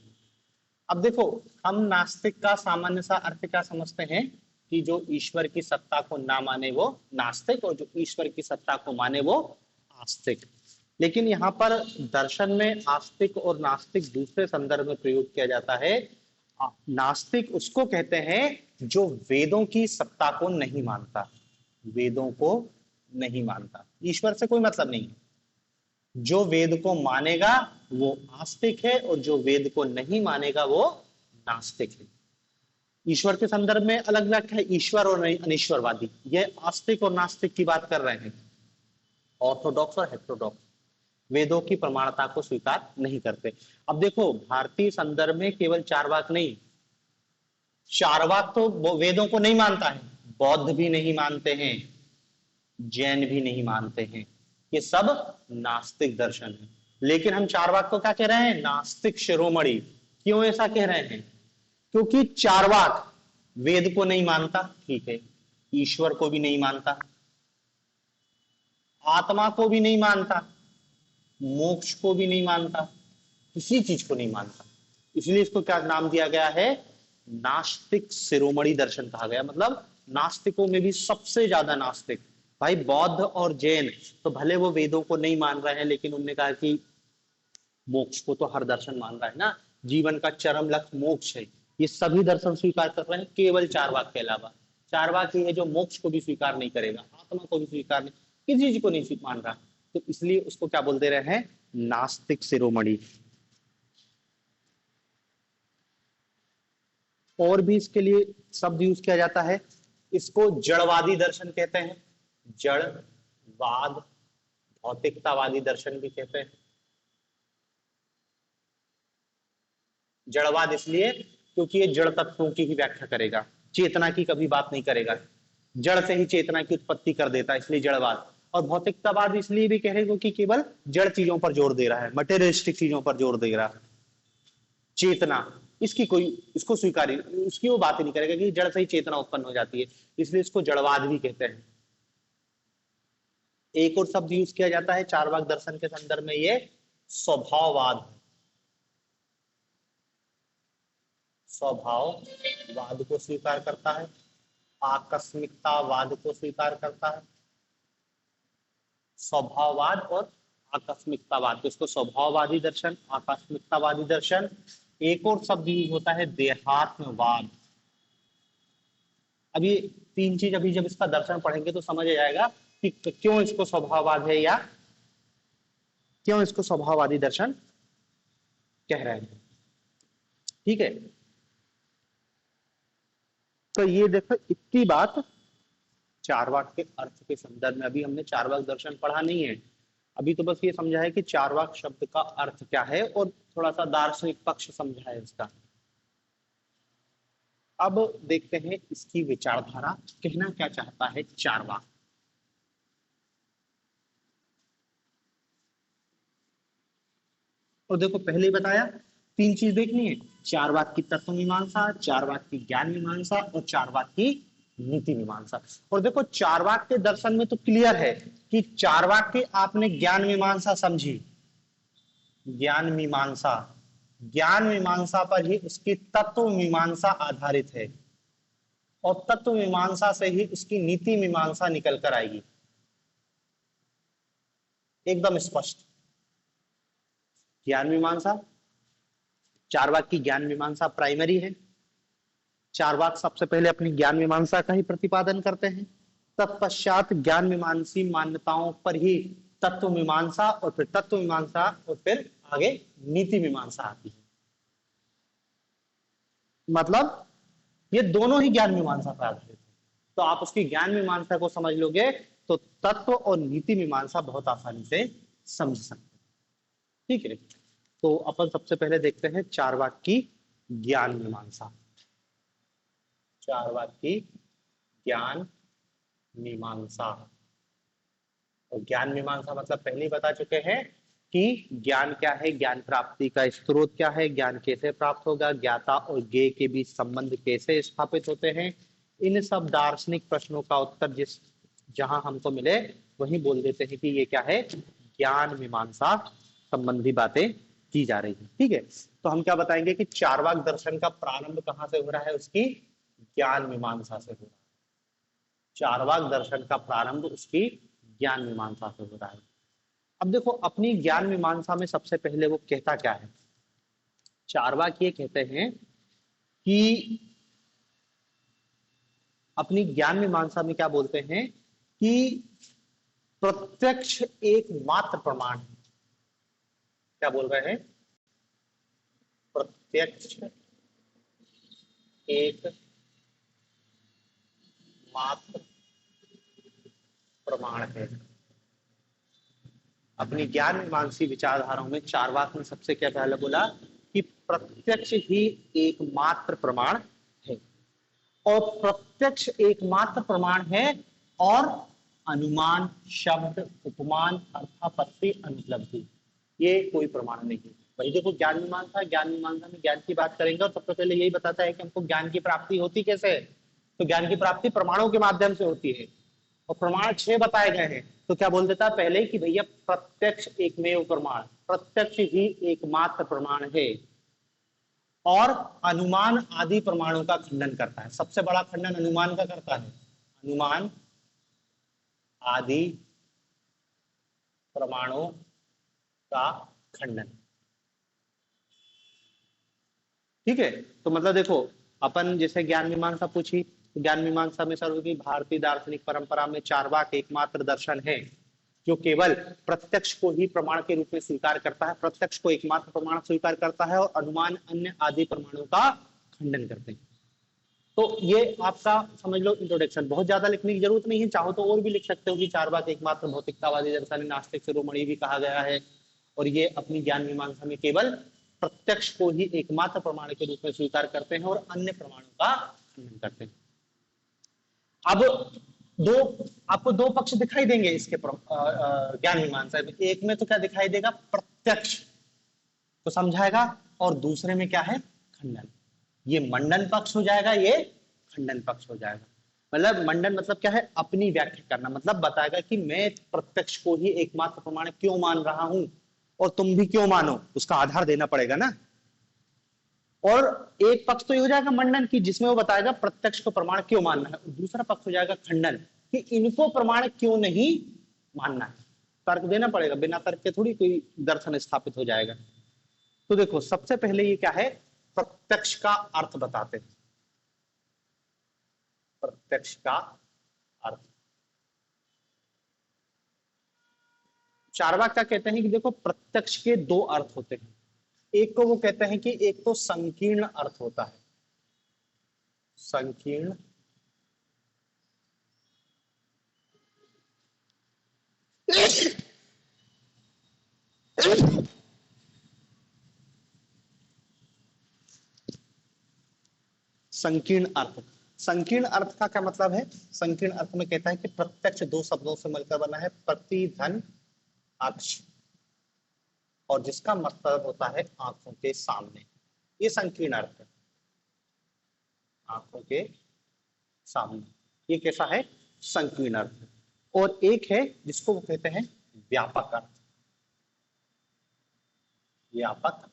[SPEAKER 1] अब देखो, हम नास्तिक का सामान्य सा अर्थ क्या समझते हैं कि जो ईश्वर की सत्ता को ना माने वो नास्तिक, और जो ईश्वर की सत्ता को माने वो आस्तिक। लेकिन यहाँ पर दर्शन में आस्तिक और नास्तिक दूसरे संदर्भ में प्रयोग किया जाता है। नास्तिक उसको कहते हैं जो वेदों की सत्ता को नहीं मानता, वेदों को नहीं मानता, ईश्वर से कोई मतलब नहीं है। जो वेद को मानेगा वो आस्तिक है, और जो वेद को नहीं मानेगा वो नास्तिक है। ईश्वर के संदर्भ में अलग व्याख्या है, ईश्वर और अनिश्वरवादी, ये आस्तिक और नास्तिक की बात कर रहे हैं। ऑर्थोडॉक्स और हेटेरोडॉक्स वेदों की प्रमाणता को स्वीकार नहीं करते। अब देखो, भारतीय संदर्भ में केवल चारवाक नहीं, चारवाक तो वेदों को नहीं मानता है, बौद्ध भी नहीं मानते हैं, जैन भी नहीं मानते हैं, ये सब नास्तिक दर्शन है। लेकिन हम चारवाक को क्या कह रहे हैं? नास्तिक शिरोमणि। क्यों ऐसा कह रहे हैं? क्योंकि चारवाक वेद को नहीं मानता, ठीक है, ईश्वर को भी नहीं मानता, आत्मा को भी नहीं मानता, मोक्ष को भी नहीं मानता, किसी चीज को नहीं मानता, इसलिए इसको क्या नाम दिया गया है? नास्तिक शिरोमणि दर्शन कहा गया। मतलब नास्तिकों में भी सबसे ज्यादा नास्तिक। भाई बौद्ध और जैन तो भले वो वेदों को नहीं मान रहे हैं, लेकिन उन्होंने कहा कि मोक्ष को तो हर दर्शन मान रहा है ना, जीवन का चरम लक्ष्य मोक्ष है, ये सभी दर्शन स्वीकार कर रहे हैं, केवल चारवाक के अलावा। चारवाक ही है जो मोक्ष को भी स्वीकार नहीं करेगा, आत्मा को भी स्वीकार नहीं, किसी चीज को नहीं मान रहा, तो इसलिए उसको क्या बोलते रहे हैं? नास्तिक शिरोमणि। और भी इसके लिए शब्द यूज किया जाता है, इसको जड़वादी दर्शन कहते हैं, जड़वाद, भौतिकतावादी दर्शन भी कहते हैं। जड़वाद इसलिए क्योंकि ये जड़ तत्वों की ही व्याख्या करेगा, चेतना की कभी बात नहीं करेगा, जड़ से ही चेतना की उत्पत्ति कर देता है, इसलिए जड़वाद। और भौतिकतावाद इसलिए भी कह रहे क्योंकि केवल जड़ चीजों पर जोर दे रहा है, मटेरियलिस्टिक चीजों पर जोर दे रहा है, चेतना इसकी कोई, इसको स्वीकार, उसकी वो बात ही नहीं करेगा कि जड़ से ही चेतना उत्पन्न हो जाती है, इसलिए इसको जड़वाद भी कहते हैं। एक और शब्द यूज किया जाता है चारवाक दर्शन के संदर्भ में, ये स्वभाववाद। स्वभाववाद को स्वीकार करता है, आकस्मिकतावाद को स्वीकार करता है। स्वभाववाद और आकस्मिकतावाद, तो इसको स्वभाववादी दर्शन, आकस्मिकतावादी दर्शन। एक और शब्द यूज होता है देहात्मवाद। अब ये तीन चीज अभी जब इसका दर्शन पढ़ेंगे तो समझ आ जाएगा कि क्यों इसको स्वभाववाद है या क्यों इसको स्वभाववादी दर्शन कह रहे हैं। ठीक है, तो ये देखो इतनी बात चारवाक के अर्थ के संदर्भ में। अभी हमने चारवाक दर्शन पढ़ा नहीं है, अभी तो बस ये समझा है कि चारवाक शब्द का अर्थ क्या है और थोड़ा सा दार्शनिक पक्ष समझा है इसका। अब देखते हैं इसकी विचारधारा, कहना क्या चाहता है चारवाक। और देखो पहले ही बताया, तीन चीज देखनी है, चारवाक की तत्व मीमांसा, चारवाक की ज्ञान मीमांसा और चारवाक की नीति मीमांसा। और देखो चारवाक के दर्शन में तो क्लियर है कि चारवाक की आपने ज्ञान मीमांसा समझी, ज्ञान मीमांसा, ज्ञान मीमांसा पर ही उसकी तत्व मीमांसा आधारित है, और तत्व मीमांसा से ही उसकी नीति मीमांसा निकल कर आएगी, एकदम स्पष्ट। ज्ञान मीमांसा, चारवाक की ज्ञान मीमांसा प्राइमरी है, चारवाक सबसे पहले अपनी ज्ञान मीमांसा का ही प्रतिपादन करते हैं, तत्पश्चात ज्ञान मीमांसी मान्यताओं पर ही तत्व मीमांसा, और फिर तत्व मीमांसा, और फिर आगे नीति मीमांसा आती है। मतलब ये दोनों ही ज्ञान मीमांसा पर आधारित है, तो आप उसकी ज्ञान मीमांसा को समझ लोगे तो तत्व और नीति मीमांसा बहुत आसानी से समझ सकते हैं। ठीक है, तो अपन सबसे पहले देखते हैं चारवाक की ज्ञान मीमांसा। चारवाक की ज्ञान मीमांसा। और ज्ञान मीमांसा मतलब पहले ही बता चुके हैं कि ज्ञान क्या है, ज्ञान प्राप्ति का स्रोत क्या है, ज्ञान कैसे प्राप्त होगा, ज्ञाता और ज्ञेय के बीच संबंध कैसे स्थापित होते हैं। इन सब दार्शनिक प्रश्नों का उत्तर जिस जहां हमको मिले वहीं बोल देते हैं कि ये क्या है, ज्ञान मीमांसा संबंधी बातें की जा रही है। ठीक है, तो हम क्या बताएंगे कि चारवाक दर्शन का प्रारंभ कहां से हो रहा है, उसकी ज्ञान मीमांसा से हो रहा है। चारवाक दर्शन का प्रारंभ उसकी ज्ञान मीमांसा से हो रहा है। अब देखो अपनी ज्ञान मीमांसा में सबसे पहले वो कहता क्या है, चारवाक ये कहते हैं कि अपनी ज्ञान मीमांसा में क्या बोलते हैं कि प्रत्यक्ष एकमात्र प्रमाण है। क्या बोल रहे हैं, प्रत्यक्ष एक मात्र प्रमाण है। अपनी ज्ञान मीमांसी विचारधाराओं में चारवाक ने सबसे क्या पहले बोला कि प्रत्यक्ष ही एकमात्र प्रमाण है, और प्रत्यक्ष एकमात्र प्रमाण है, और अनुमान, शब्द, उपमान, अर्थापत्ति, अनुपलब्धि ये कोई प्रमाण नहीं है। वही देखो ज्ञान मीमांसा, ज्ञान मीमांसा में ज्ञान की बात करेंगे और सबसे पहले यही बताता है कि हमको ज्ञान की प्राप्ति होती कैसे है। तो ज्ञान की प्राप्ति प्रमाणों के माध्यम से होती है, और प्रमाण 6 बताए गए हैं। तो क्या बोल देता है पहले कि भैया प्रत्यक्ष एकमेव प्रमाण, प्रत्यक्ष ही एकमात्र प्रमाण है, और अनुमान आदि प्रमाणों का खंडन करता है। सबसे बड़ा खंडन अनुमान का करता है, अनुमान आदि प्रमाणों का खंडन। ठीक है, तो मतलब देखो अपन जैसे ज्ञान मीमांसा पूछी, तो ज्ञान मीमांसा में सर की भारतीय दार्शनिक परंपरा में चारवाक एकमात्र दर्शन है जो केवल प्रत्यक्ष को ही प्रमाण के रूप में स्वीकार करता है, प्रत्यक्ष को एकमात्र प्रमाण स्वीकार करता है, और अनुमान अन्य आदि प्रमाणों का खंडन करते हैं। तो ये आपका समझ लो इंट्रोडक्शन, बहुत ज्यादा लिखने की जरूरत नहीं है, चाहो तो और भी लिख सकते हो कि चारवाक एकमात्र भौतिकतावादी दर्शन, नास्तिक शिरोमणि भी कहा गया है, और ये अपनी ज्ञान मीमांसा में केवल प्रत्यक्ष को ही एकमात्र प्रमाण के रूप में स्वीकार करते हैं और अन्य प्रमाणों का खंडन करते हैं। अब आपको दो पक्ष दिखाई देंगे इसके ज्ञान मीमांसा में। एक में तो क्या दिखाई देगा, प्रत्यक्ष को समझाएगा, और दूसरे में क्या है, खंडन। ये मंडन पक्ष हो जाएगा, ये खंडन पक्ष हो जाएगा। मतलब मंडन मतलब क्या है, अपनी व्याख्या करना, मतलब बताएगा कि मैं प्रत्यक्ष को ही एकमात्र प्रमाण क्यों मान रहा हूं और तुम भी क्यों मानो, उसका आधार देना पड़ेगा ना। और एक पक्ष तो ये हो जाएगा मंडन की, जिसमें वो बताएगा प्रत्यक्ष को प्रमाण क्यों मानना है। दूसरा पक्ष हो जाएगा खंडन, कि इनको प्रमाण क्यों नहीं मानना है। तर्क देना पड़ेगा, बिना तर्क के थोड़ी कोई दर्शन स्थापित हो जाएगा। तो देखो सबसे पहले ये क्या है, प्रत्यक्ष का अर्थ बताते हैं। प्रत्यक्ष का अर्थ चारवाक क्या कहते हैं कि देखो प्रत्यक्ष के दो अर्थ होते हैं। एक को वो कहते हैं कि एक तो संकीर्ण अर्थ होता है, संकीर्ण संकीर्ण अर्थ। संकीर्ण अर्थ का क्या मतलब है, संकीर्ण अर्थ में कहता है कि प्रत्यक्ष दो शब्दों से मिलकर बना है, प्रति धन अक्ष, और जिसका मतलब होता है आंखों के सामने। ये संकीर्ण अर्थ है, आंखों के सामने, ये कैसा है, संकीर्ण अर्थ। और एक है जिसको वो कहते हैं व्यापक अर्थ, व्यापक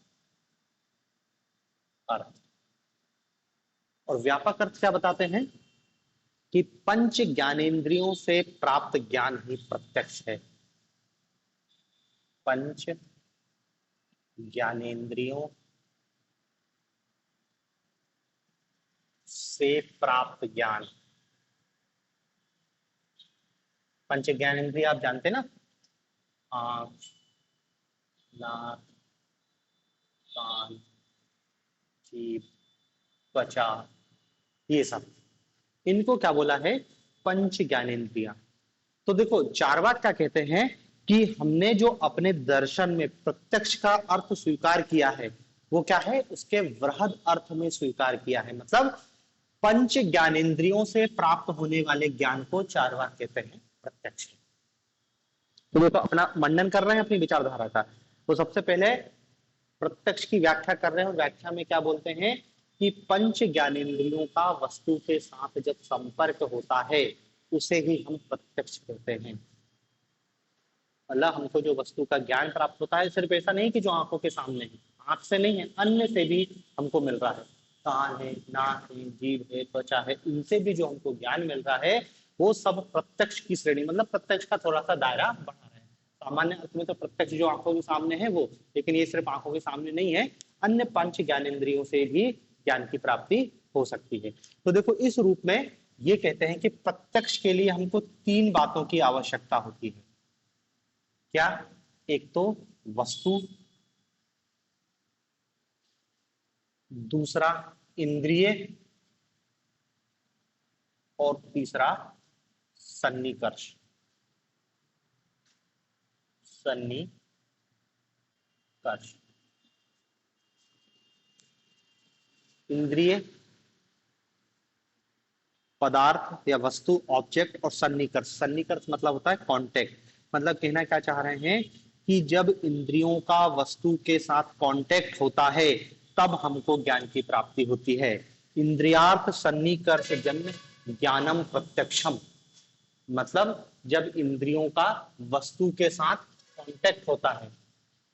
[SPEAKER 1] अर्थ। और व्यापक अर्थ क्या बताते हैं कि पंच ज्ञानेंद्रियों से प्राप्त ज्ञान ही प्रत्यक्ष है। पंच ज्ञानेंद्रियों से प्राप्त ज्ञान, पंच ज्ञानेंद्रिय आप जानते ना, आंख, नाक, कान, जीभ, त्वचा, ये सब, इनको क्या बोला है, पंच ज्ञानेंद्रिया। तो देखो चारवाक क्या कहते हैं कि हमने जो अपने दर्शन में प्रत्यक्ष का अर्थ स्वीकार किया है वो क्या है, उसके वृहद अर्थ में स्वीकार किया है। मतलब पंच ज्ञानेंद्रियों से प्राप्त होने वाले ज्ञान को चार्वाक कहते हैं प्रत्यक्ष। तो वो तो अपना मंडन कर रहे हैं अपनी विचारधारा का। तो सबसे पहले प्रत्यक्ष की व्याख्या कर रहे हैं, और व्याख्या में क्या बोलते हैं कि पंच ज्ञानेंद्रियों का वस्तु के साथ जब संपर्क होता है उसे ही हम प्रत्यक्ष कहते हैं। मतलब हमको जो वस्तु का ज्ञान प्राप्त होता है सिर्फ ऐसा नहीं कि जो आंखों के सामने है, आंख से नहीं है, अन्य से भी हमको मिल रहा है, कान है, नाक है, जीभ है, त्वचा है, इनसे भी जो हमको ज्ञान मिल रहा है वो सब प्रत्यक्ष की श्रेणी, मतलब प्रत्यक्ष का थोड़ा सा दायरा बढ़ा रहे हैं। सामान्य अर्थ में तो प्रत्यक्ष जो आंखों के सामने है वो, लेकिन ये सिर्फ आंखों के सामने नहीं है, अन्य पंच ज्ञानेंद्रियों से भी ज्ञान की प्राप्ति हो सकती है। तो देखो इस रूप में ये कहते हैं कि प्रत्यक्ष के लिए हमको तीन बातों की आवश्यकता होती है। क्या? एक तो वस्तु, दूसरा इंद्रिय, और तीसरा सन्निकर्ष। सन्निकर्ष, इंद्रिय, पदार्थ या वस्तु, ऑब्जेक्ट, और सन्निकर्ष। सन्निकर्ष मतलब होता है कांटेक्ट। मतलब कहना क्या चाह रहे हैं कि जब इंद्रियों का वस्तु के साथ कांटेक्ट होता है तब हमको ज्ञान की प्राप्ति होती है। इंद्रियार्थ सन्निकर्ष जन्य ज्ञानम प्रत्यक्षम। मतलब जब इंद्रियों का वस्तु के साथ कांटेक्ट होता है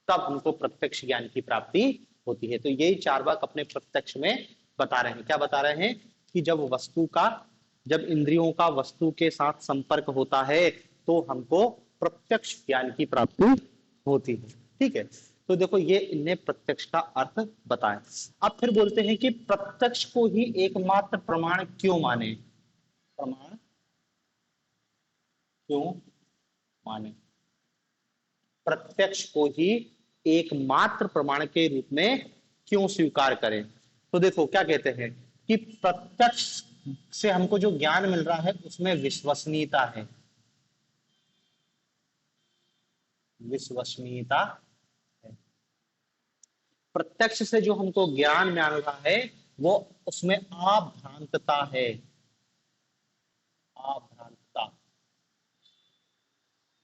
[SPEAKER 1] तब हमको प्रत्यक्ष ज्ञान की प्राप्ति होती है। तो यही चार्वाक अपने प्रत्यक्ष में बता रहे हैं। क्या बता रहे हैं कि जब इंद्रियों का वस्तु के साथ संपर्क होता है तो हमको प्रत्यक्ष ज्ञान की प्राप्ति होती है। ठीक है, तो देखो ये इन्हें प्रत्यक्ष का अर्थ बताया। अब फिर बोलते हैं कि प्रत्यक्ष को ही एकमात्र प्रमाण क्यों माने। प्रमाण क्यों माने, प्रत्यक्ष को ही एकमात्र प्रमाण के रूप में क्यों स्वीकार करें। तो देखो क्या कहते हैं कि प्रत्यक्ष से हमको जो ज्ञान मिल रहा है उसमें विश्वसनीयता है। विश्वसनीयता है। प्रत्यक्ष से जो हमको ज्ञान मिल रहा है वो उसमें अभ्रांतता है। अभ्रांतता।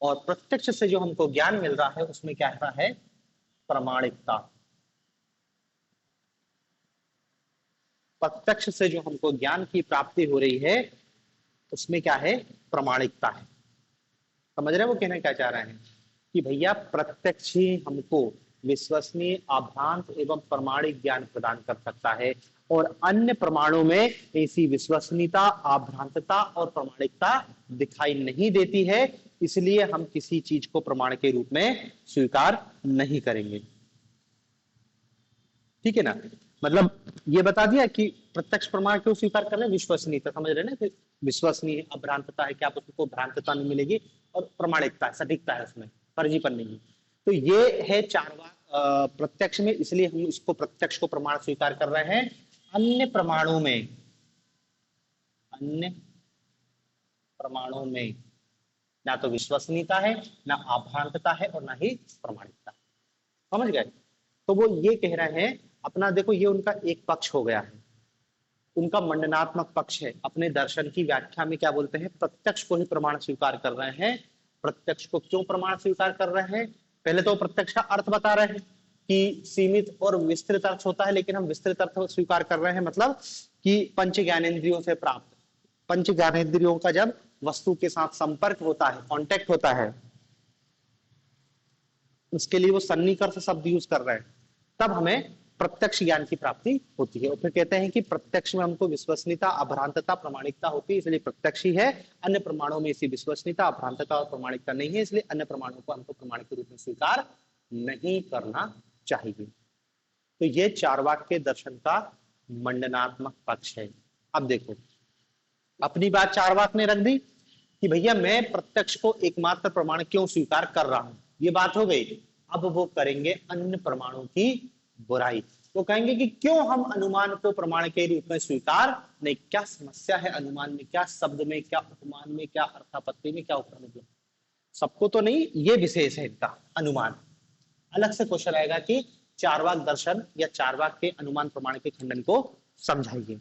[SPEAKER 1] और प्रत्यक्ष से जो हमको ज्ञान मिल रहा है उसमें क्या है, प्रमाणिकता। प्रत्यक्ष से जो हमको ज्ञान की प्राप्ति हो रही है उसमें क्या है, प्रमाणिकता है। समझ रहे हैं वो कहना क्या चाह रहे हैं कि भैया प्रत्यक्ष ही हमको विश्वसनीय, अभ्रांत एवं प्रमाणिक ज्ञान प्रदान कर सकता है, और अन्य प्रमाणों में ऐसी विश्वसनीयता, अभ्रांतता और प्रमाणिकता दिखाई नहीं देती है, इसलिए हम किसी चीज को प्रमाण के रूप में स्वीकार नहीं करेंगे। ठीक है ना, मतलब ये बता दिया कि प्रत्यक्ष प्रमाण क्यों स्वीकार कर रहे हैं, विश्वसनीयता। समझ रहे ना, विश्वसनीय, अभ्रांतता है, क्या उसको भ्रांतता नहीं मिलेगी, और प्रमाणिकता है, सटीकता है, उसमें फर्जीपन नहीं है। तो ये है चारवा प्रत्यक्ष में, इसलिए हम इसको प्रत्यक्ष को प्रमाण स्वीकार कर रहे हैं। अन्य प्रमाणों में ना तो विश्वसनीयता है, ना अभ्रांतता है, और ना ही प्रमाणिकता। समझ गए। तो वो ये कह रहे हैं अपना, देखो ये उनका एक पक्ष हो गया है, उनका मंडनात्मक पक्ष है। अपने दर्शन की व्याख्या में क्या बोलते हैं, प्रत्यक्ष को ही प्रमाण स्वीकार कर रहे हैं। प्रत्यक्ष को क्यों प्रमाण स्वीकार कर रहे हैं, पहले तो प्रत्यक्ष का अर्थ बता रहे हैं कि सीमित और विस्तृत अर्थ होता है, लेकिन हम विस्तृत अर्थ स्वीकार कर रहे हैं। मतलब कि पंच ज्ञानेंद्रियों से प्राप्त, पंच ज्ञानेंद्रियों का जब वस्तु के साथ संपर्क होता है, कांटेक्ट होता है, उसके लिए वो सन्निकर्ष शब्द यूज कर रहे हैं, तब हमें प्रत्यक्ष ज्ञान की प्राप्ति होती है। और फिर कहते हैं कि प्रत्यक्ष में हमको विश्वसनीयता, अभ्रांतता, प्रमाणिकता होती है, इसलिए प्रत्यक्ष ही है। अन्य प्रमाणों में ऐसी विश्वसनीयता, अभ्रांतता और प्रमाणिकता नहीं है, इसलिए अन्य प्रमाणों को हमको प्रमाण के रूप में स्वीकार नहीं करना चाहिए। तो ये चारवाक के दर्शन का मंडनात्मक पक्ष है। अब देखो अपनी बात चारवाक ने रख दी कि भैया मैं प्रत्यक्ष को एकमात्र प्रमाण क्यों स्वीकार कर रहा हूं, ये बात हो गई। अब वो करेंगे अन्य प्रमाणों की बुराई। वो कहेंगे कि क्यों हम अनुमान को प्रमाण के रूप में स्वीकार नहीं, क्या समस्या है अनुमान में, क्या शब्द में, क्या उपमान में, क्या अर्थापत्ति में, क्या उपक्रम में। सबको तो नहीं, ये विशेष है इनका अनुमान। अलग से क्वेश्चन आएगा कि चार्वाक दर्शन या चार्वाक के अनुमान प्रमाण के खंडन को समझाइए।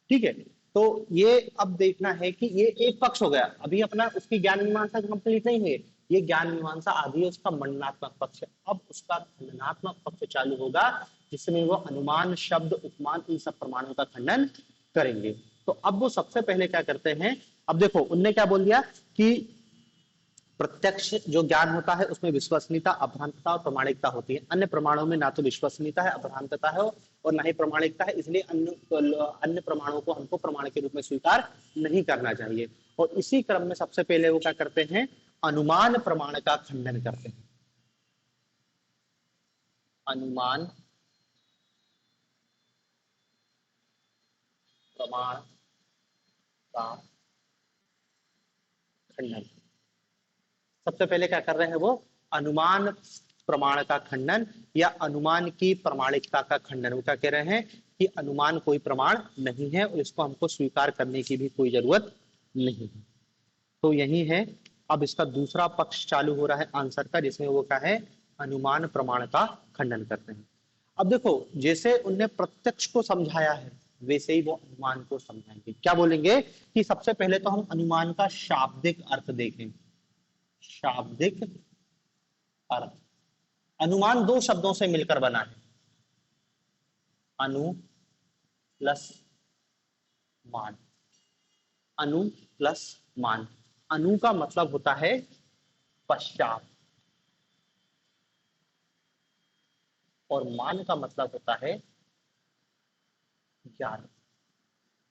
[SPEAKER 1] ठीक है, तो ये अब देखना है कि ये एक पक्ष हो गया, अभी अपना उसकी ज्ञान मीमांसा कंप्लीट नहीं हुई। ये ज्ञान मीमांसा आदि है, उसका मंडनात्मक पक्ष। अब उसका खंडनात्मक पक्ष चालू होगा, जिसमें वो अनुमान, शब्द, उपमान, इन सब प्रमाणों का खंडन करेंगे। तो अब वो सबसे पहले क्या करते हैं, अब देखो उनने क्या बोल दिया कि प्रत्यक्ष जो ज्ञान होता है उसमें विश्वसनीयता, अभ्रांतता और प्रमाणिकता होती है। अन्य प्रमाणों में ना तो विश्वसनीयता है, अभ्रांतता है और ना ही प्रमाणिकता है, इसलिए अन्य प्रमाणों को हमको प्रमाण के रूप में स्वीकार नहीं करना चाहिए। और इसी क्रम में सबसे पहले वो क्या करते हैं, अनुमान प्रमाण का खंडन करते हैं। अनुमान प्रमाण का खंडन, सबसे पहले क्या कर रहे हैं वो, अनुमान प्रमाण का खंडन या अनुमान की प्रमाणिकता का खंडन। वो क्या कह रहे हैं कि अनुमान कोई प्रमाण नहीं है और इसको हमको स्वीकार करने की भी कोई जरूरत नहीं है। तो यही है, अब इसका दूसरा पक्ष चालू हो रहा है आंसर का, जिसमें वो क्या है, अनुमान प्रमाण का खंडन करते हैं। अब देखो, जैसे उनने प्रत्यक्ष को समझाया है वैसे ही वो अनुमान को समझाएंगे। क्या बोलेंगे कि सबसे पहले तो हम अनुमान का शाब्दिक अर्थ देखें। शाब्दिक अर्थ, अनुमान दो शब्दों से मिलकर बना है, अनु प्लस मान। अनु प्लस मान, अनु का मतलब होता है पश्चात और मान का मतलब होता है ज्ञान।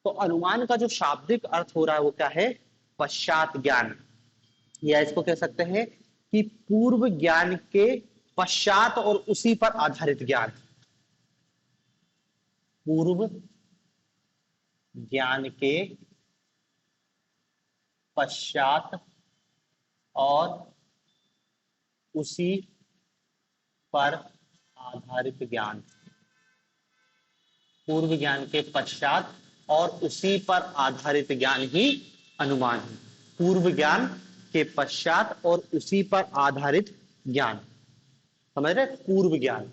[SPEAKER 1] तो अनुमान का जो शाब्दिक अर्थ हो रहा है वो क्या है, पश्चात ज्ञान, या इसको कह सकते हैं कि पूर्व ज्ञान के पश्चात और उसी पर आधारित ज्ञान। पूर्व ज्ञान के पश्चात और उसी पर आधारित ज्ञान। पूर्व ज्ञान के पश्चात और उसी पर आधारित ज्ञान ही अनुमान है। पूर्व ज्ञान के पश्चात और उसी पर आधारित ज्ञान, समझ रहे, पूर्व ज्ञान।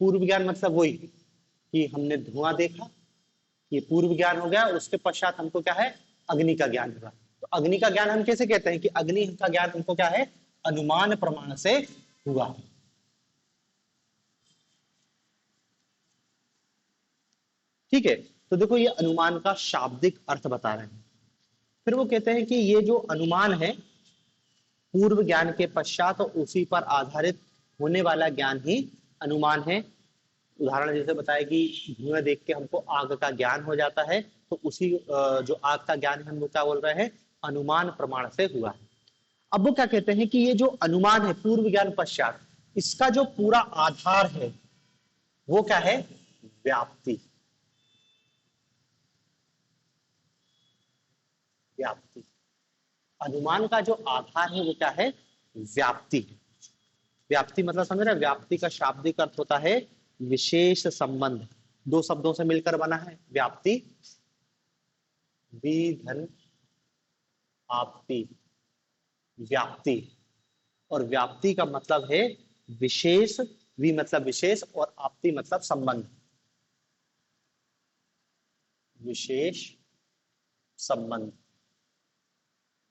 [SPEAKER 1] पूर्व ज्ञान मतलब वही कि हमने धुआं देखा, ये पूर्व ज्ञान हो गया। उसके पश्चात हमको क्या है, अग्नि का ज्ञान हुआ। तो अग्नि का ज्ञान हम कैसे कहते हैं कि अग्नि का ज्ञान हमको क्या है, अनुमान प्रमाण से हुआ। ठीक है, तो देखो ये अनुमान का शाब्दिक अर्थ बता रहे हैं। फिर वो कहते हैं कि ये जो अनुमान है, पूर्व ज्ञान के पश्चात और उसी पर आधारित होने वाला ज्ञान ही अनुमान है। उदाहरण जैसे बताया कि धुआं देख के हमको आग का ज्ञान हो जाता है, तो उसी जो आग का ज्ञान है हम क्या बोल रहे हैं, अनुमान प्रमाण से हुआ है। अब वो क्या कहते हैं कि ये जो अनुमान है पूर्व ज्ञान पश्चात, इसका जो पूरा आधार है वो क्या है, व्याप्ति। व्याप्ति, अनुमान का जो आधार है वो क्या है, व्याप्ति। व्याप्ति मतलब समझ रहे हैं, व्याप्ति का शाब्दिक अर्थ होता है विशेष संबंध। दो शब्दों से मिलकर बना है व्याप्ति, विधन आपति, व्याप्ति। और व्याप्ति का मतलब है विशेष, वि मतलब विशेष और आपति मतलब संबंध, विशेष संबंध।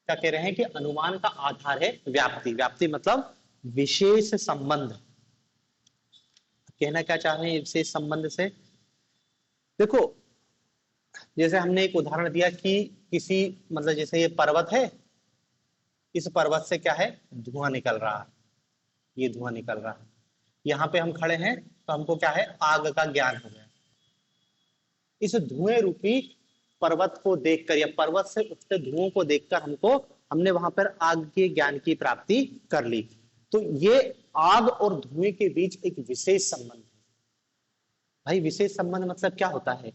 [SPEAKER 1] क्या कह रहे हैं कि अनुमान का आधार है व्याप्ति। व्याप्ति मतलब विशेष संबंध। कहना क्या चाह रहे हैं विशेष संबंध से, देखो जैसे हमने एक उदाहरण दिया कि किसी, मतलब जैसे ये पर्वत है, इस पर्वत से क्या है, धुआं निकल रहा है, ये धुआं निकल रहा है। यहाँ पे हम खड़े हैं तो हमको क्या है, आग का ज्ञान हो गया। इस धुएं रूपी पर्वत को देखकर या पर्वत से उठते धुओं को देखकर हमने वहां पर आग के ज्ञान की प्राप्ति कर ली। तो ये आग और धुएं के बीच एक विशेष संबंध है। भाई विशेष संबंध मतलब क्या होता है,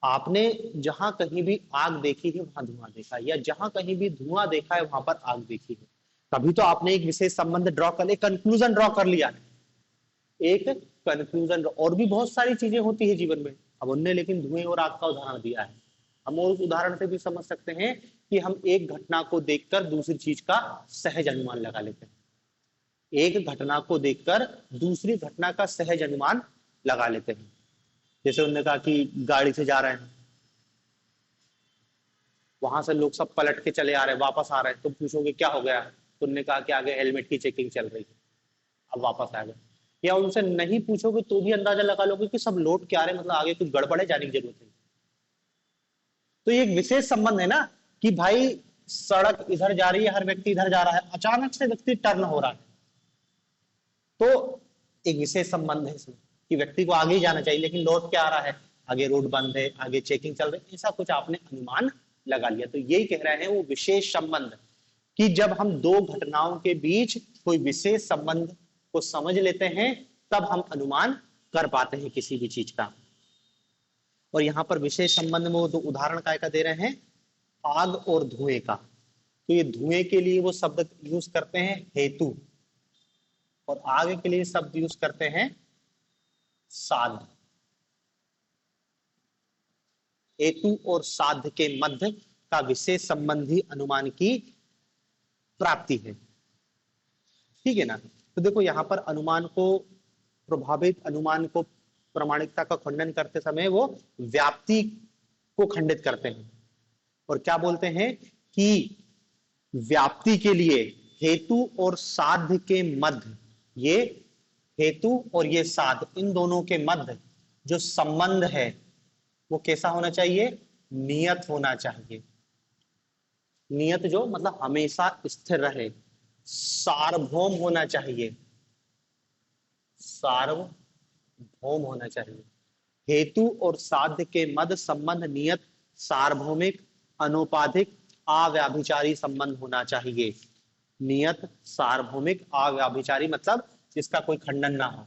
[SPEAKER 1] आपने जहां कहीं भी आग देखी है वहां धुआं देखा, या जहां कहीं भी धुआं देखा है वहां पर आग देखी है, तभी तो आपने एक विशेष संबंध ड्रॉ कर लिया, कंक्लूजन ड्रॉ कर लिया है। एक कंक्लूजन, और भी बहुत सारी चीजें होती है जीवन में, अब उनने लेकिन धुएं और आग का उदाहरण दिया है। हम और उदाहरण से भी समझ सकते हैं कि हम एक घटना को देखकर दूसरी चीज का सहज अनुमान लगा लेते हैं। एक घटना को देखकर दूसरी घटना का सहज अनुमान लगा लेते हैं। जैसे उन्होंने कहा कि गाड़ी से जा रहे हैं, वहां से लोग सब पलट के चले आ रहे हैं, वापस आ रहे हैं, तो पूछोगे क्या हो गया, तो उन्होंने कहा कि आगे हेलमेट की चेकिंग चल रही है, अब वापस आ गए। या उनसे नहीं पूछोगे तो भी अंदाजा लगा लोगे कि सब लौट के आ रहे हैं, मतलब आगे कुछ गड़बड़ है, जाने की जरूरत नहीं। तो ये एक विशेष संबंध है ना कि भाई सड़क इधर जा रही है, हर व्यक्ति इधर जा रहा है, अचानक से व्यक्ति टर्न हो रहा है, तो एक विशेष संबंध है इसमें कि व्यक्ति को आगे ही जाना चाहिए लेकिन लौट के आ रहा है, आगे रोड बंद है, आगे चेकिंग चल रही है, ऐसा कुछ आपने अनुमान लगा लिया। तो यही कह रहे हैं वो विशेष संबंध, कि जब हम दो घटनाओं के बीच कोई विशेष संबंध को समझ लेते हैं तब हम अनुमान कर पाते हैं किसी भी चीज का। और यहां पर विशेष संबंध में वो दो उदाहरण काय का दे रहे हैं, आग और धुएं का। तो ये धुएं के लिए वो शब्द यूज करते हैं हेतु, और आग के लिए शब्द यूज करते हैं साध। हेतु और साध के मध्य का विशेष संबंधी अनुमान की प्राप्ति है। ठीक है ना। तो देखो यहां पर अनुमान को प्रभावित, अनुमान को प्रमाणिकता का खंडन करते समय वो व्याप्ति को खंडित करते हैं और क्या बोलते हैं कि व्याप्ति के लिए हेतु और साध्य के मध्य, ये हेतु और ये साध, इन दोनों के मध्य जो संबंध है वो कैसा होना चाहिए, नियत होना चाहिए। नियत जो मतलब हमेशा स्थिर रहे, सार्वभौम होना चाहिए, सार्वभौम होना चाहिए। हेतु और साध्य के मध्य संबंध नियत, सार्वभौमिक, अनुपाधिक, अव्यभिचारी संबंध होना चाहिए। नियत, सार्वभौमिक, अव्यभिचारी मतलब जिसका कोई खंडन ना हो,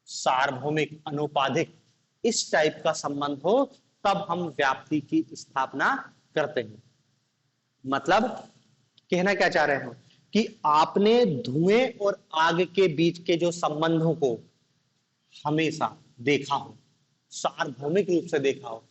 [SPEAKER 1] सार्वभौमिक, अनुपाधिक, इस टाइप का संबंध हो तब हम व्याप्ति की स्थापना करते हैं। मतलब कहना क्या चाह रहे हैं कि आपने धुएं और आग के बीच के जो संबंधों को हमेशा देखा हो, सार्वभौमिक रूप से देखा हो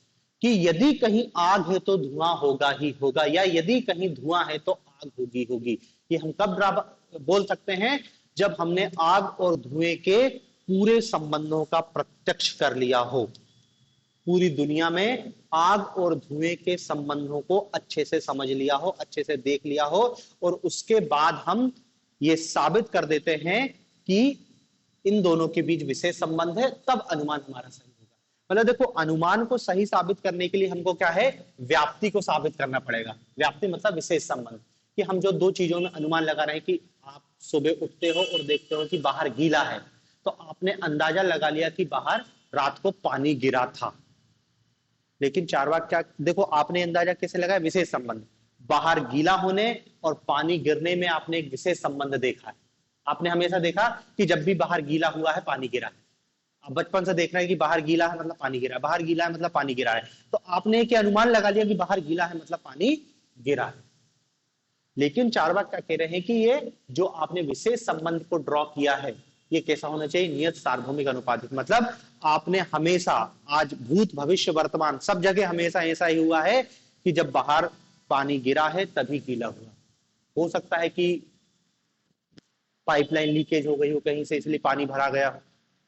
[SPEAKER 1] कि यदि कहीं आग है तो धुआं होगा ही होगा, या यदि कहीं धुआं है तो आग होगी होगी। ये हम कब बोल सकते हैं, जब हमने आग और धुएं के पूरे संबंधों का प्रत्यक्ष कर लिया हो, पूरी दुनिया में आग और धुएं के संबंधों को अच्छे से समझ लिया हो, अच्छे से देख लिया हो, और उसके बाद हम ये साबित कर देते हैं कि इन दोनों के बीच विशेष संबंध है, तब अनुमान हमारा सही होगा। मतलब देखो अनुमान को सही साबित करने के लिए हमको क्या है, व्याप्ति को साबित करना पड़ेगा। व्याप्ति मतलब विशेष संबंध, कि हम जो दो चीजों में अनुमान लगा रहे हैं कि आप सुबह उठते हो और देखते हो कि बाहर गीला है, तो आपने अंदाजा लगा लिया कि बाहर रात को पानी गिरा था। लेकिन चारवाक क्या, देखो आपने अंदाजा कैसे लगाया, विशेष संबंध, बाहर गीला होने और पानी गिरने में आपने एक विशेष संबंध देखा है। आपने हमेशा देखा कि जब भी बाहर गीला हुआ है पानी गिरा है, आप बचपन से देख रहे हैं कि बाहर गीला है मतलब पानी गिरा है, बाहर गीला है मतलब पानी गिरा है, तो आपने एक अनुमान लगा लिया कि बाहर गीला है मतलब पानी गिरा है। लेकिन चारवाक क्या कह रहे हैं कि ये जो आपने विशेष संबंध को ड्रॉ किया है ये कैसा होना चाहिए, नियत, सार्वभौमिक, अनुपातिक। मतलब आपने हमेशा, आज भूत भविष्य वर्तमान सब जगह हमेशा ऐसा ही हुआ है कि जब बाहर पानी गिरा है तभी गीला हुआ। हो सकता है कि पाइपलाइन लीकेज हो गई हो कहीं से इसलिए पानी भरा गया हो,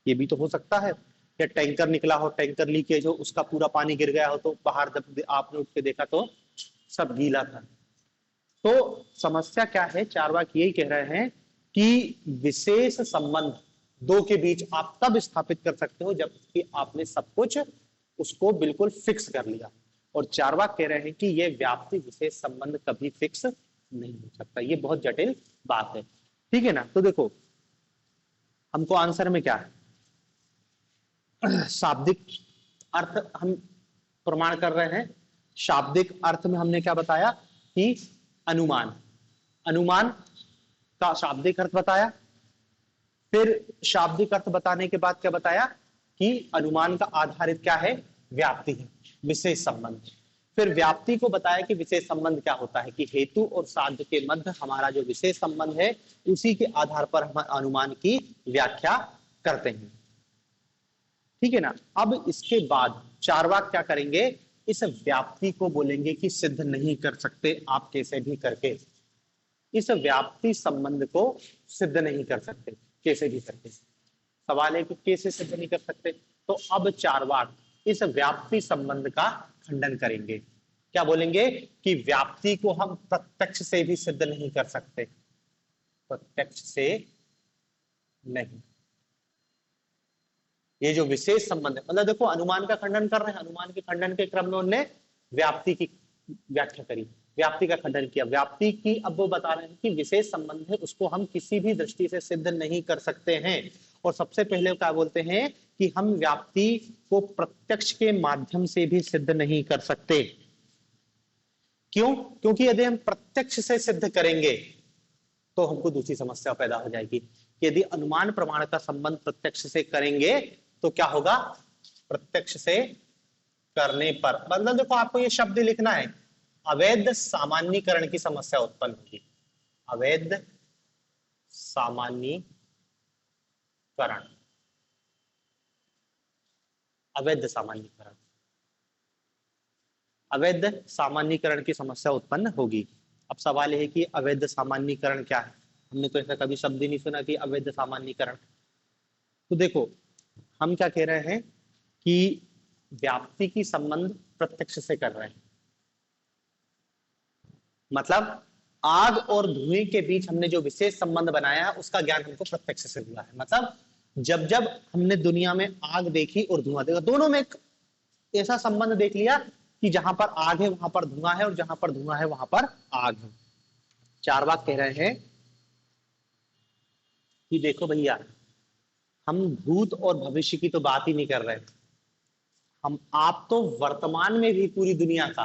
[SPEAKER 1] ये भी तो हो सकता है। या टैंकर निकला हो, टैंकर लीकेज हो, उसका पूरा पानी गिर गया हो, तो बाहर जब आपने उठ के देखा तो सब गीला था। तो समस्या क्या है, चारवाक यही कह रहे हैं कि विशेष संबंध दो के बीच आप तब स्थापित कर सकते हो जबकि आपने सब कुछ उसको बिल्कुल फिक्स कर लिया। और चारवाक कह रहे हैं कि यह व्याप्ति विशेष संबंध कभी फिक्स नहीं हो सकता, ये बहुत जटिल बात है। ठीक है ना। तो देखो हमको आंसर में क्या है, शाब्दिक अर्थ हम प्रमाण कर रहे हैं। शाब्दिक अर्थ में हमने क्या बताया कि अनुमान, अनुमान का शाब्दिक अर्थ बताया, फिर शाब्दिक अर्थ बताने के बाद क्या बताया कि अनुमान का आधारित क्या है, व्याप्ति है, विशेष संबंध। फिर व्याप्ति को बताया कि विशेष संबंध क्या होता है, कि हेतु और साध्य के मध्य हमारा जो विशेष संबंध है उसी के आधार पर हम अनुमान की व्याख्या करते हैं। ठीक है ना। अब इसके बाद चारवाक क्या करेंगे इस व्याप्ति को बोलेंगे कि सिद्ध नहीं कर सकते आप कैसे भी करके। इस व्याप्ति संबंध को सिद्ध नहीं कर सकते कैसे भी करके। सवाल है कि कैसे सिद्ध नहीं कर सकते, तो अब चार्वाक इस व्याप्ति संबंध का खंडन करेंगे। क्या बोलेंगे कि व्याप्ति को हम प्रत्यक्ष से भी सिद्ध नहीं कर सकते, प्रत्यक्ष से नहीं। ये जो विशेष संबंध है, मतलब देखो अनुमान का खंडन कर रहे हैं, अनुमान के खंडन के क्रम में उन्होंने व्याप्ति की व्याख्या करी, व्याप्ति का खंडन किया। व्याप्ति की अब वो बता रहे हैं कि विशेष संबंध है, उसको हम किसी भी दृष्टि से सिद्ध नहीं कर सकते हैं। और सबसे पहले क्या बोलते हैं कि हम व्याप्ति को प्रत्यक्ष के माध्यम से भी सिद्ध नहीं कर सकते। क्यों? क्योंकि यदि हम प्रत्यक्ष से सिद्ध करेंगे तो हमको दूसरी समस्या पैदा हो जाएगी। यदि अनुमान प्रमाण का संबंध प्रत्यक्ष से करेंगे तो क्या होगा, प्रत्यक्ष से करने पर, मतलब देखो आपको ये शब्द लिखना है, अवैध सामान्यीकरण की समस्या उत्पन्न होगी। अवैध सामान्यीकरण, अवैध सामान्यीकरण, अवैध सामान्यीकरण की समस्या उत्पन्न होगी। अब सवाल यह है कि अवैध सामान्यीकरण क्या है? हमने तो ऐसा कभी शब्द ही नहीं सुना कि अवैध सामान्यीकरण। तो देखो हम क्या कह रहे हैं कि व्याप्ति की संबंध प्रत्यक्ष से कर रहे हैं, मतलब आग और धुएं के बीच हमने जो विशेष संबंध बनाया है उसका ज्ञान हमको प्रत्यक्ष से हुआ है। मतलब जब जब हमने दुनिया में आग देखी और धुआं देखा, दोनों में एक ऐसा संबंध देख लिया कि जहां पर आग है वहां पर धुआं है और जहां पर धुआं है वहां पर आग है। चार्वाक कह रहे हैं कि देखो भैया, हम भूत और भविष्य की तो बात ही नहीं कर रहे, हम आप तो वर्तमान में भी पूरी दुनिया का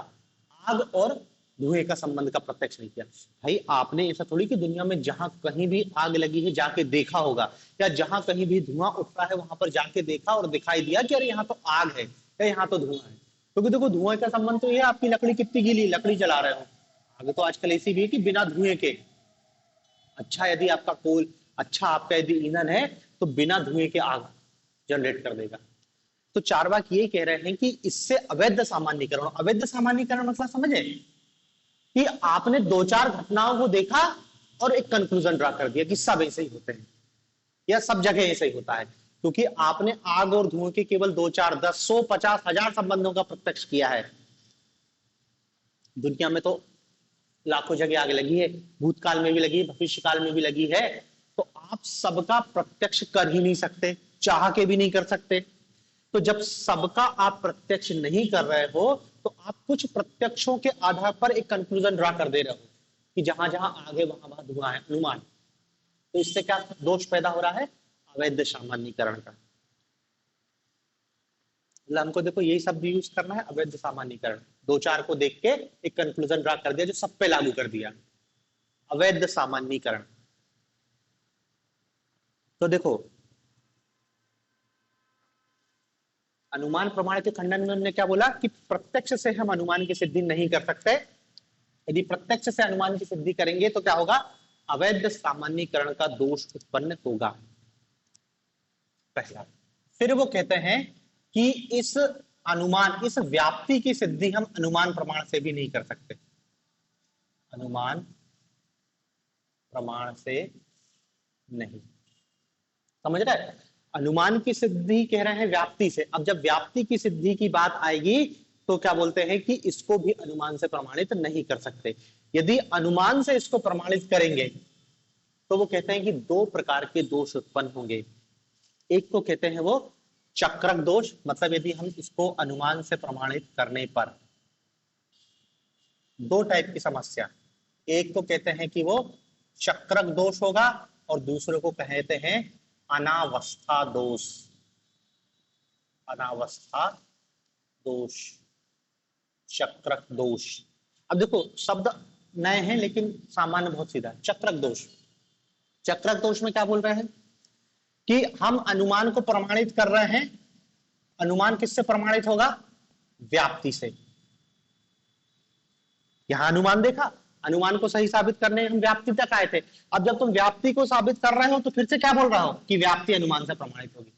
[SPEAKER 1] आग और धुएं का संबंध का प्रत्यक्ष नहीं किया। भाई आपने ऐसा थोड़ी कि दुनिया में जहां कहीं भी आग लगी है जाके देखा होगा, या जहां कहीं भी धुआं उठता है वहां पर जाके देखा और दिखाई दिया कि अरे यहाँ तो आग है या यहाँ तो धुआं है। क्योंकि देखो धुआं का संबंध तो ये, आपकी लकड़ी कितनी गीली, लकड़ी जला रहे हो। आगे तो आजकल ऐसी भी है कि बिना धुएं के, अच्छा यदि आपका कोल, अच्छा आपका यदि ईंधन है तो बिना धुएं के आग जनरेट कर देगा। तो चार्वाक ये कह रहे हैं कि इससे अवैध सामान्यीकरण, अवैध सामान्यीकरण मतलब समझे कि आपने दो चार घटनाओं को देखा और एक कंक्लूजन ड्रा कर दिया कि सब ऐसे ही होते हैं या सब जगह ऐसे ही होता है, क्योंकि आपने आग और धुएं के केवल 2, 4, 10, 100, 50, 1000 संबंधों का प्रत्यक्ष किया है। दुनिया में तो लाखों जगह आग लगी है, भूतकाल में भी लगी है, भविष्य काल में भी लगी है, तो आप सबका प्रत्यक्ष कर ही नहीं सकते, चाह के भी नहीं कर सकते। तो जब सबका आप प्रत्यक्ष नहीं कर रहे हो तो आप कुछ प्रत्यक्षों के आधार पर एक कंक्लूजन ड्रा कर दे रहे हो कि जहां जहां आगे वहां वहां धुआं है, अनुमान। तो इससे क्या दोष पैदा हो रहा है, अवैध सामान्यीकरण का। मतलब हमको देखो यही शब्द यूज करना है, अवैध सामान्यीकरण। 2-4 को देख के एक कंक्लूजन ड्रा कर दिया जो सब पे लागू कर दिया, अवैध सामान्यीकरण। तो देखो अनुमान प्रमाण के खंडन में उन्होंने क्या बोला कि प्रत्यक्ष से हम अनुमान की सिद्धि नहीं कर सकते। यदि प्रत्यक्ष से अनुमान की सिद्धि करेंगे तो क्या होगा, अवैध सामान्यीकरण का दोष उत्पन्न होगा, पहला। फिर वो कहते हैं कि इस अनुमान, इस व्याप्ति की सिद्धि हम अनुमान प्रमाण से भी नहीं कर सकते, अनुमान प्रमाण से नहीं। समझ रहे हैं? अनुमान की सिद्धि कह रहे हैं व्याप्ति से। अब जब व्याप्ति की सिद्धि की बात आएगी तो क्या बोलते हैं कि इसको भी अनुमान से प्रमाणित नहीं कर सकते। यदि अनुमान से इसको प्रमाणित करेंगे तो वो कहते हैं कि 2 प्रकार के दोष उत्पन्न होंगे। एक तो कहते हैं वो चक्रक दोष, मतलब यदि हम इसको अनुमान से प्रमाणित करने पर 2 टाइप की समस्या, एक तो कहते हैं कि वो चक्रक दोष होगा और दूसरे को कहते हैं अनावस्था दोष, अनावस्था दोष, चक्रक दोष। अब देखो शब्द नए हैं लेकिन सामान्य बहुत सीधा, चक्रक दोष। चक्रक दोष में क्या बोल रहे हैं कि हम अनुमान को प्रमाणित कर रहे हैं, अनुमान किससे प्रमाणित होगा, व्याप्ति से। यहां अनुमान देखा, अनुमान को सही साबित करने हम व्याप्ति तक आए थे। अब जब तुम व्याप्ति को साबित कर रहे हो तो फिर से क्या बोल रहा हो कि व्याप्ति अनुमान से प्रमाणित होगी।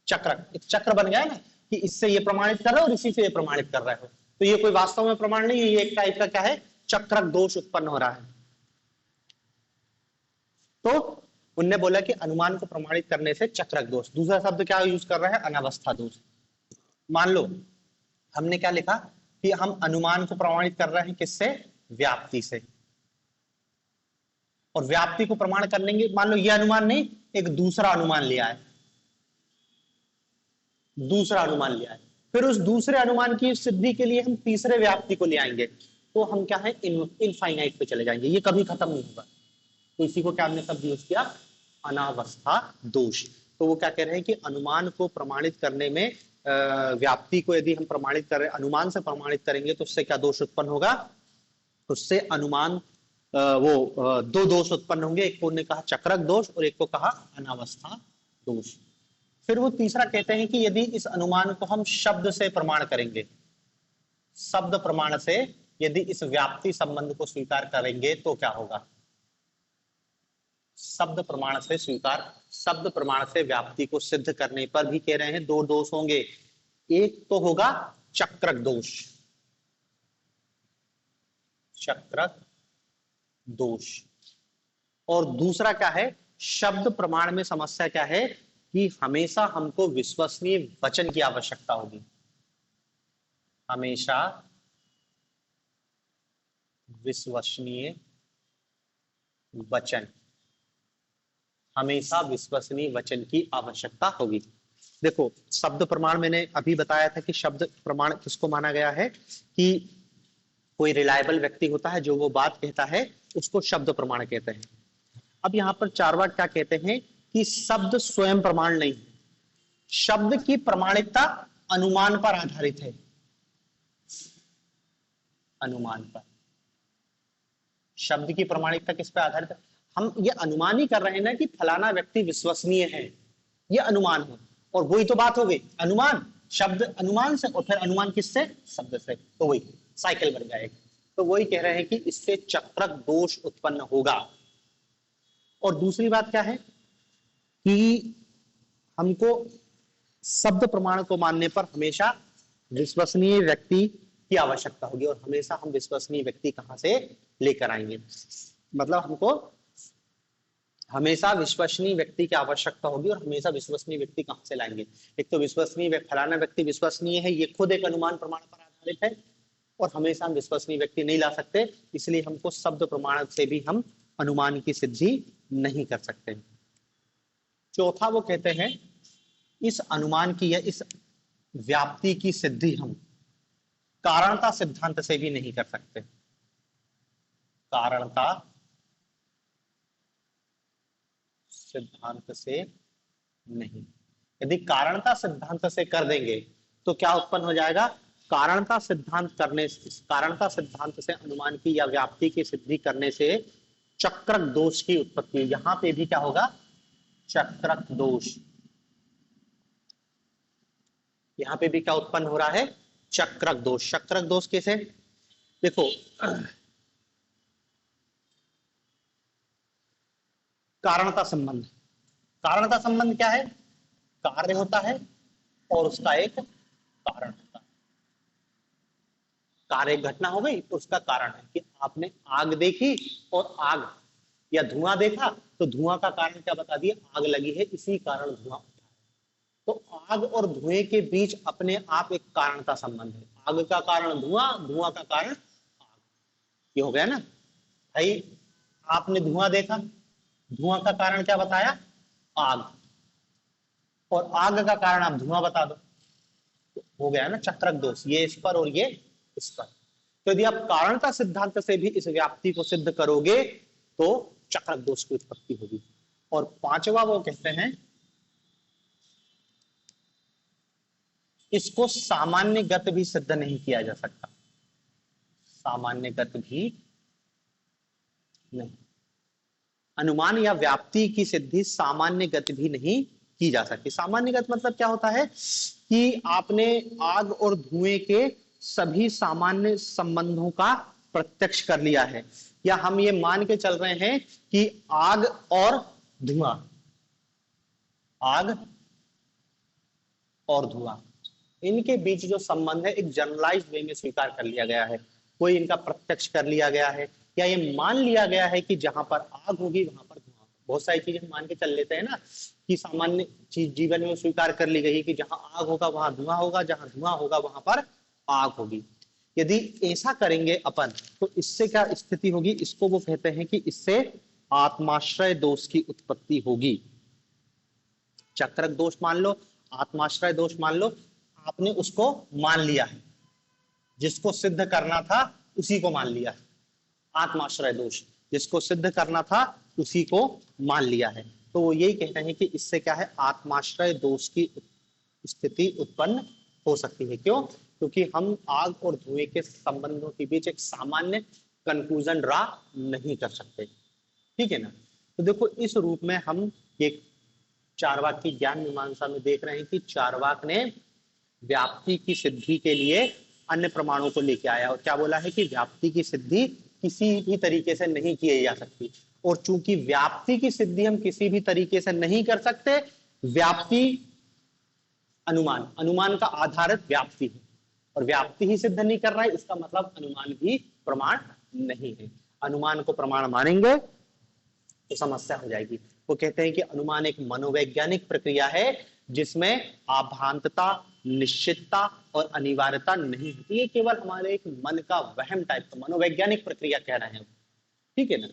[SPEAKER 1] चक्र, एक चक्र बन गया ना।
[SPEAKER 2] कि इससे ये प्रमाणित कर रहे हो और इसी से ये प्रमाणित कर रहे हो, तो ये कोई वास्तव में प्रमाण नहीं है, ये एक टाइप का क्या है, चक्रक दोष उत्पन्न हो रहा है। तो उनने बोला कि अनुमान को प्रमाणित करने से चक्रक दोष। दूसरा शब्द क्या यूज कर रहे हैं, अनावस्था दोष। मान लो हमने क्या लिखा कि हम अनुमान को प्रमाणित कर रहे हैं किससे, व्याप्ति से, और व्याप्ति को प्रमाण करने के, मान लो ये अनुमान नहीं, एक दूसरा अनुमान लिया है, दूसरा अनुमान लिया है, फिर उस दूसरे अनुमान की सिद्धि के लिए हम तीसरे व्याप्ति को ले आएंगे, तो हम क्या है, इनफाइनाइट पे चले जाएंगे, ये कभी खत्म नहीं होगा। तो इसी को क्या हमने शब्द यूज किया, अनावस्था दोष। तो वो क्या कह रहे हैं कि अनुमान को प्रमाणित करने में व्याप्ति को यदि हम प्रमाणित करें, अनुमान से प्रमाणित करेंगे तो उससे क्या दोष उत्पन्न होगा, उससे अनुमान वो दो दोष उत्पन्न होंगे, एक को उन्होंने कहा चक्रक दोष और एक को कहा अनावस्था दोष। फिर वो तीसरा कहते हैं कि यदि इस अनुमान को हम शब्द से प्रमाण करेंगे, शब्द प्रमाण से यदि इस व्याप्ति संबंध को स्वीकार करेंगे तो क्या होगा, शब्द प्रमाण से स्वीकार, शब्द प्रमाण से व्याप्ति को सिद्ध करने पर भी कह रहे हैं दो दोष होंगे। एक तो होगा चक्रक दोष, चक्रक दोष, और दूसरा क्या है, शब्द प्रमाण में समस्या क्या है कि हमेशा हमको विश्वसनीय वचन की आवश्यकता होगी, हमेशा विश्वसनीय वचन, हमेशा विश्वसनीय वचन की आवश्यकता होगी। देखो शब्द प्रमाण मैंने अभी बताया था कि शब्द प्रमाण किसको माना गया है कि कोई रिलायबल व्यक्ति होता है जो वो बात कहता है उसको शब्द प्रमाण कहते हैं। अब यहां पर चारवाक क्या कहते हैं कि शब्द स्वयं प्रमाण नहीं है, शब्द की प्रमाणिकता अनुमान पर आधारित है, अनुमान पर, शब्द की प्रमाणिकता किस पर आधारित है, हम ये अनुमान ही कर रहे हैं ना कि फलाना व्यक्ति विश्वसनीय है, ये अनुमान है, और वही तो बात हो गई, अनुमान शब्द अनुमान से और फिर अनुमान किससे, शब्द से, तो वही साइकिल बन जाएगा। तो वही कह रहे हैं कि इससे चक्रक दोष उत्पन्न होगा। और दूसरी बात क्या है कि हमको शब्द प्रमाण को मानने पर हमेशा विश्वसनीय व्यक्ति की आवश्यकता होगी, और हमेशा हम विश्वसनीय व्यक्ति कहां से लेकर आएंगे, मतलब हमको हमेशा विश्वसनीय व्यक्ति की आवश्यकता होगी, और हमेशा विश्वसनीय व्यक्ति कहां से लाएंगे, एक तो विश्वसनीय फलाना व्यक्ति विश्वसनीय है, ये खुद एक अनुमान प्रमाण पर आधारित है, और हमेशा हम विश्वसनीय व्यक्ति नहीं ला सकते, इसलिए हमको शब्द प्रमाण से भी हम अनुमान की सिद्धि नहीं कर सकते। चौथा वो कहते हैं इस अनुमान की या इस व्याप्ति की सिद्धि हम कारणता सिद्धांत से भी नहीं कर सकते, कारणता सिद्धांत से नहीं। यदि कारणता सिद्धांत से कर देंगे तो क्या उत्पन्न हो जाएगा, कारणता सिद्धांत करने, कारणता सिद्धांत से अनुमान की या व्याप्ति की सिद्धि करने से चक्रक दोष की उत्पत्ति, यहां पे भी क्या होगा, चक्रक दोष, यहां पे भी क्या उत्पन्न हो रहा है, चक्रक दोष। चक्रक दोष कैसे, देखो कारणता संबंध, कारणता संबंध क्या है, कार्य होता है और उसका एक कारण होता है, कार्य घटना हो गई तो उसका कारण है कि आपने आग देखी और आग या धुआं देखा तो धुआं का कारण क्या बता दिया, आग लगी है, इसी कारण धुआं उठा है। तो आग और धुएं के बीच अपने आप एक कारणता संबंध है, आग का कारण धुआं, धुआं का कारण आग, ये हो गया ना भाई, आपने धुआं देखा, धुआं का कारण क्या बताया, आग, और आग का कारण आप धुआं बता दो, तो हो गया ना चक्रक दोष, ये इस पर और ये इस पर। तो यदि आप कारणता सिद्धांत से भी इस व्याप्ति को सिद्ध करोगे तो चक्रक दोष की उत्पत्ति होगी। और पांचवा वो कहते हैं इसको सामान्य गत भी सिद्ध नहीं किया जा सकता, सामान्य गत भी नहीं, अनुमान या व्याप्ति की सिद्धि सामान्य गत भी नहीं की जा सकती। सामान्य गत मतलब क्या होता है कि आपने आग और धुएं के सभी सामान्य संबंधों का प्रत्यक्ष कर लिया है, या हम ये मान के चल रहे हैं कि आग और धुआं, आग और धुआं इनके बीच जो संबंध है एक जनरलाइज्ड वे में स्वीकार कर लिया गया है, कोई इनका प्रत्यक्ष कर लिया गया है, या ये मान लिया गया है कि जहां पर आग होगी वहां पर धुआं। बहुत सारी चीजें हम मान के चल लेते हैं ना कि सामान्य चीज जीवन में स्वीकार कर ली गई कि जहां आग होगा वहां धुआं होगा, जहां धुआं होगा वहां पर आग होगी। यदि ऐसा करेंगे अपन तो इससे क्या स्थिति होगी, इसको वो कहते हैं कि इससे आत्माश्रय दोष की उत्पत्ति होगी। चक्रक दोष मान लो, आत्माश्रय दोष मान लो, आपने उसको मान लिया है, जिसको सिद्ध करना था उसी को मान लिया है। आत्माश्रय दोष जिसको सिद्ध करना था उसी को मान लिया है, तो वो यही कहते हैं कि इससे क्या है, आत्माश्रय दोष की स्थिति उत्पन्न हो सकती है। क्यों? क्योंकि हम आग और धुएं के संबंधों के बीच एक सामान्य कंक्लूजन ड्रा नहीं कर सकते। ठीक है ना। तो देखो इस रूप में हम एक चारवाक की ज्ञान मीमांसा में देख रहे हैं कि चारवाक ने व्याप्ति की सिद्धि के लिए अन्य प्रमाणों को लेके आया और क्या बोला है कि व्याप्ति की सिद्धि किसी भी तरीके से नहीं की जा सकती, और चूंकि व्याप्ति की सिद्धि हम किसी भी तरीके से नहीं कर सकते, व्याप्ति अनुमान, अनुमान का आधारित व्याप्ति है और व्याप्ति ही सिद्ध नहीं कर रहा है, इसका मतलब अनुमान भी प्रमाण नहीं है। अनुमान को प्रमाण मानेंगे तो समस्या हो जाएगी। वो कहते हैं कि अनुमान एक मनोवैज्ञानिक प्रक्रिया है जिसमें अभ्रांतता, निश्चितता और अनिवार्यता नहीं होती है, केवल हमारे एक मन का वहम टाइप का मनोवैज्ञानिक प्रक्रिया कह रहे हैं। ठीक है ना।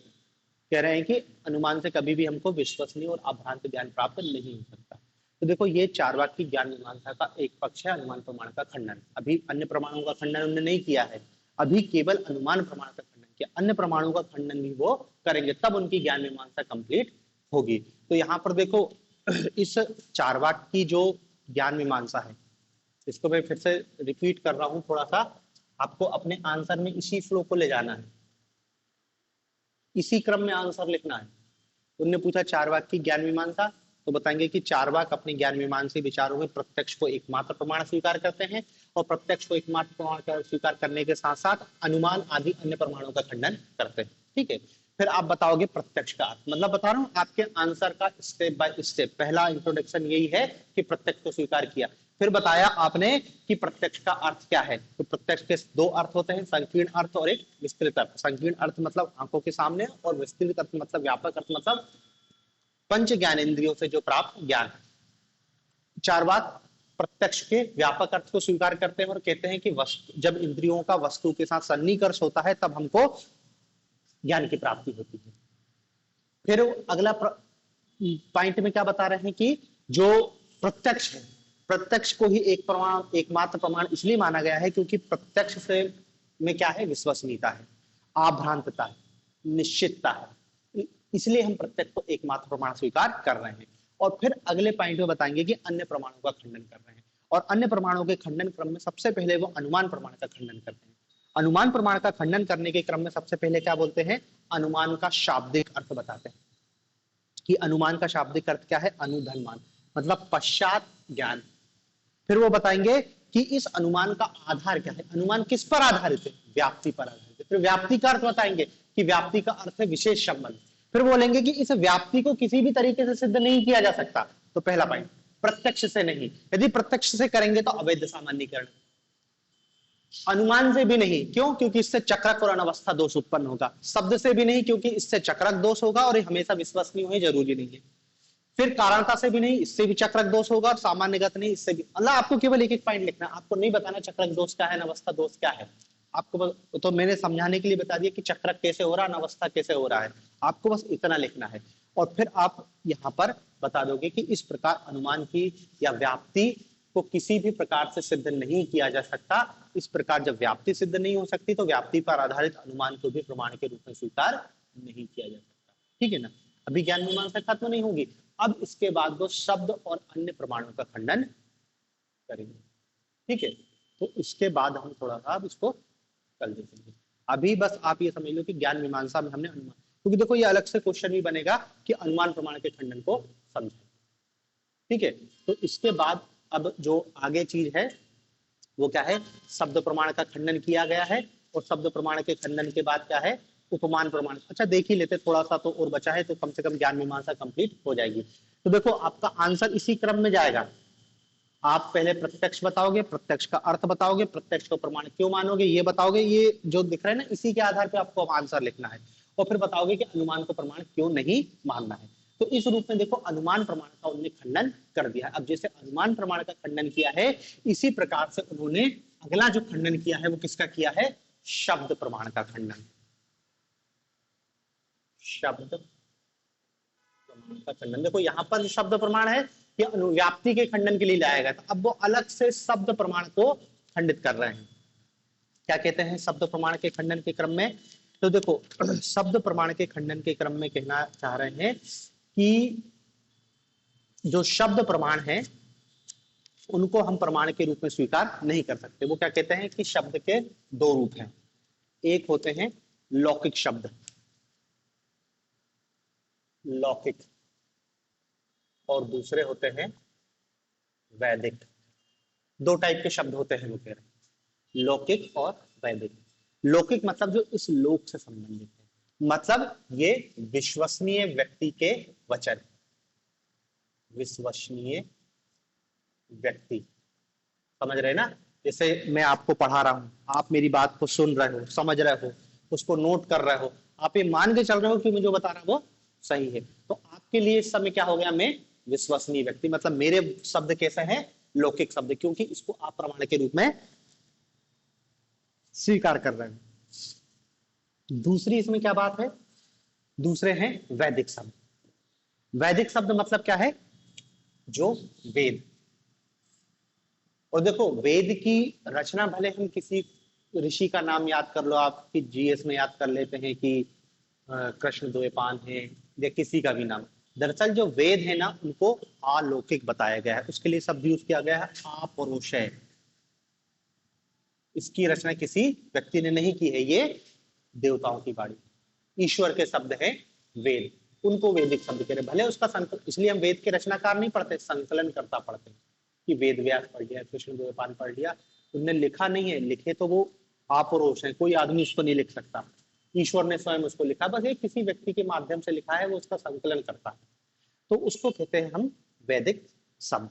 [SPEAKER 2] कह रहे हैं कि अनुमान से कभी भी हमको विश्वसनीय और अभ्रांत ज्ञान प्राप्त नहीं हो सकता। तो देखो ये चारवाक की ज्ञान मीमांसा का एक पक्ष है अनुमान प्रमाण का खंडन। अभी अन्य प्रमाणों का खंडन उन्होंने नहीं किया है, अभी केवल अनुमान प्रमाण का खंडन किया। अन्य प्रमाणों का खंडन भी वो करेंगे, तब उनकी ज्ञान मीमांसा कंप्लीट होगी। तो यहाँ पर देखो इस चारवाक की जो ज्ञान मीमांसा है, इसको मैं फिर से रिपीट कर रहा हूं थोड़ा सा, आपको अपने आंसर में इसी फ्लो को ले जाना है, इसी क्रम में आंसर लिखना है। उनने पूछा चारवाक की ज्ञान मीमांसा, तो बताएंगे कि चारवाक अपने ज्ञान मीमांसा विचारों में प्रत्यक्ष को एकमात्र प्रमाण स्वीकार करते हैं और प्रत्यक्ष को एकमात्र प्रमाण स्वीकार करने के साथ साथ अनुमान आदि अन्य प्रमाणों का खंडन करते हैं। ठीक है। फिर आप बताओगे प्रत्यक्ष का अर्थ, मतलब बता रहा हूं आपके आंसर का स्टेप बाय स्टेप। पहला इंट्रोडक्शन यही है कि प्रत्यक्ष को स्वीकार किया, फिर बताया आपने कि प्रत्यक्ष का अर्थ क्या है। तो प्रत्यक्ष के दो अर्थ होते हैं, संकीर्ण अर्थ और एक विस्तृत अर्थ। संकीर्ण अर्थ मतलब आंखों के सामने, और विस्तृत अर्थ मतलब व्यापक अर्थ मतलब पंच ज्ञानेंद्रियों से जो प्राप्त ज्ञान। चारवाक प्रत्यक्ष के व्यापक अर्थ को स्वीकार करते हैं और कहते हैं कि वस्तु, जब इंद्रियों का वस्तु के साथ सन्निकर्ष होता है तब हमको ज्ञान की प्राप्ति होती है। फिर अगला पॉइंट में क्या बता रहे हैं कि जो प्रत्यक्ष है, प्रत्यक्ष को ही एक प्रमाण, एकमात्र प्रमाण इसलिए माना गया है क्योंकि प्रत्यक्ष से में क्या है, विश्वसनीयता है, अभ्रांतता है, निश्चितता है, इसलिए हम प्रत्यक्ष को एकमात्र प्रमाण स्वीकार कर रहे हैं। और फिर अगले पॉइंट में बताएंगे कि अन्य प्रमाणों का खंडन कर रहे हैं, और अन्य प्रमाणों के खंडन क्रम में सबसे पहले वो अनुमान प्रमाण का खंडन करते हैं। अनुमान प्रमाण का खंडन करने के क्रम में सबसे पहले क्या बोलते हैं, अनुमान का शाब्दिक अर्थ बताते हैं कि अनुमान का शाब्दिक अर्थ क्या है, अनुधनमान मतलब पश्चात ज्ञान। फिर वो बताएंगे कि इस अनुमान का आधार क्या है, अनुमान किस पर आधारित है, व्याप्ति पर आधारित है। फिर व्याप्ति का अर्थ बताएंगे कि व्याप्ति का अर्थ है विशेष संबंध। फिर बोलेंगे कि इस व्याप्ति को किसी भी तरीके से सिद्ध नहीं किया जा सकता। तो पहला पॉइंट प्रत्यक्ष से नहीं, यदि प्रत्यक्ष से करेंगे तो अवैध सामान्यीकरण, अनुमान से भी नहीं, क्यों, क्योंकि इससे चक्रक और अनवस्था दोष उत्पन्न होगा। शब्द से भी नहीं, क्योंकि इससे चक्रक दोष होगा और हमेशा विश्वसनीय हो जरूरी नहीं है। फिर कारणता से भी नहीं, इससे भी चक्रक दोष होगा, और सामान्यगत नहीं, इससे भी। अल्लाह आपको केवल एक एक पॉइंट लिखना है, आपको नहीं बताना चक्रक दोष क्या है, अनवस्था दोष क्या है। आपको तो मैंने समझाने के लिए बता दिया कि चक्रक कैसे हो रहा है, अनवस्था कैसे हो रहा है, आपको बस इतना लिखना है। और फिर आप यहाँ पर बता दोगे कि इस प्रकार अनुमान की या व्याप्ति को किसी भी प्रकार से सिद्ध नहीं किया जा सकता। इस प्रकार जब व्याप्ति सिद्ध नहीं हो सकती तो व्याप्ति पर आधारित अनुमान को भी प्रमाण के रूप में स्वीकार नहीं किया जा सकता। ठीक है ना। अभी ज्ञान मीमांसा खत्म नहीं होगी, अब इसके बाद वो शब्द और अन्य प्रमाणों का खंडन करेंगे। ठीक है। तो इसके बाद हम थोड़ा सा अब इसको कल देखेंगे। अभी बस आप ये समझ लो कि ज्ञान मीमांसा में हमने अनुमान, क्योंकि देखो ये अलग से क्वेश्चन भी बनेगा कि अनुमान प्रमाण के खंडन को समझें। ठीक है। तो इसके बाद अब जो आगे चीज है वो क्या है, शब्द प्रमाण का खंडन किया गया है, और शब्द प्रमाण के खंडन के बाद क्या है, उपमान प्रमाण। अच्छा देख ही लेते, थोड़ा सा तो और बचा है, तो कम से कम ज्ञान मीमांसा कंप्लीट हो जाएगी। तो देखो आपका आंसर इसी क्रम में जाएगा, आप पहले प्रत्यक्ष बताओगे, प्रत्यक्ष का अर्थ बताओगे, प्रत्यक्ष को प्रमाण क्यों मानोगे ये बताओगे, ये जो दिख रहा है ना इसी के आधार पे आपको आंसर लिखना है, और फिर बताओगे कि अनुमान को प्रमाण क्यों नहीं मानना है। तो इस रूप में देखो अनुमान प्रमाण का उन्होंने खंडन कर दिया है। अब जैसे अनुमान प्रमाण का खंडन किया है, इसी प्रकार से उन्होंने अगला जो खंडन किया है वो किसका किया है, शब्द प्रमाण का खंडन। शब्द प्रमाण का खंडन, देखो यहां पर शब्द प्रमाण है ये अनुव्याप्ति के खंडन के लिए लाया गया था, अब वो अलग से शब्द प्रमाण को खंडित कर रहे हैं। क्या कहते हैं शब्द प्रमाण के खंडन के क्रम में, तो देखो शब्द प्रमाण के खंडन के क्रम में कहना चाह रहे हैं कि जो शब्द प्रमाण है उनको हम प्रमाण के रूप में स्वीकार नहीं कर सकते। वो क्या कहते हैं कि शब्द के दो रूप हैं, एक होते हैं लौकिक शब्द, लौकिक, और दूसरे होते हैं वैदिक। दो टाइप के शब्द होते हैं वो कह रहे हैं, लौकिक और वैदिक। लौकिक मतलब जो इस लोक से संबंधित है, मतलब ये विश्वसनीय व्यक्ति के वचन, विश्वसनीय व्यक्ति, समझ रहे ना। जैसे मैं आपको पढ़ा रहा हूं, आप मेरी बात को सुन रहे हो, समझ रहे हो, उसको नोट कर रहे हो, आप ये मान के चल रहे हो कि मैं जो बता रहा हूं वो सही है, तो आपके लिए इस समय क्या हो गया, मैं विश्वसनीय व्यक्ति, मतलब मेरे शब्द कैसे हैं, लौकिक शब्द, क्योंकि इसको आप प्रमाण के रूप में स्वीकार कर रहे हैं। दूसरी इसमें क्या बात है, दूसरे हैं वैदिक शब्द। वैदिक शब्द मतलब क्या है, जो वेद, और देखो वेद की रचना भले हम किसी ऋषि का नाम याद कर लो, आप कि जीएस में याद कर लेते हैं कि कृष्ण द्वैपायन है या किसी का भी नाम, दरअसल जो वेद है ना उनको अलौकिक बताया गया है, उसके लिए शब्द यूज किया गया है अपौरुषेय। इसकी रचना किसी व्यक्ति ने नहीं की है, ये देवताओं की वाणी, ईश्वर के शब्द है वेद, उनको वैदिक शब्द कह रहे। भले उसका संकलन, इसलिए हम वेद के रचनाकार नहीं पढ़ते, संकलन करता पढ़ते हैं कि वेद व्यास पढ़ लिया, कृष्ण द्वैपायन पढ़ लिया, उनने लिखा नहीं है, लिखे तो वो अपौरुष है, कोई आदमी उसको नहीं लिख सकता, ईश्वर ने स्वयं उसको लिखा, बस एक किसी व्यक्ति के माध्यम से लिखा है, वो उसका संकलन करता है, तो उसको कहते हैं हम वैदिक शब्द।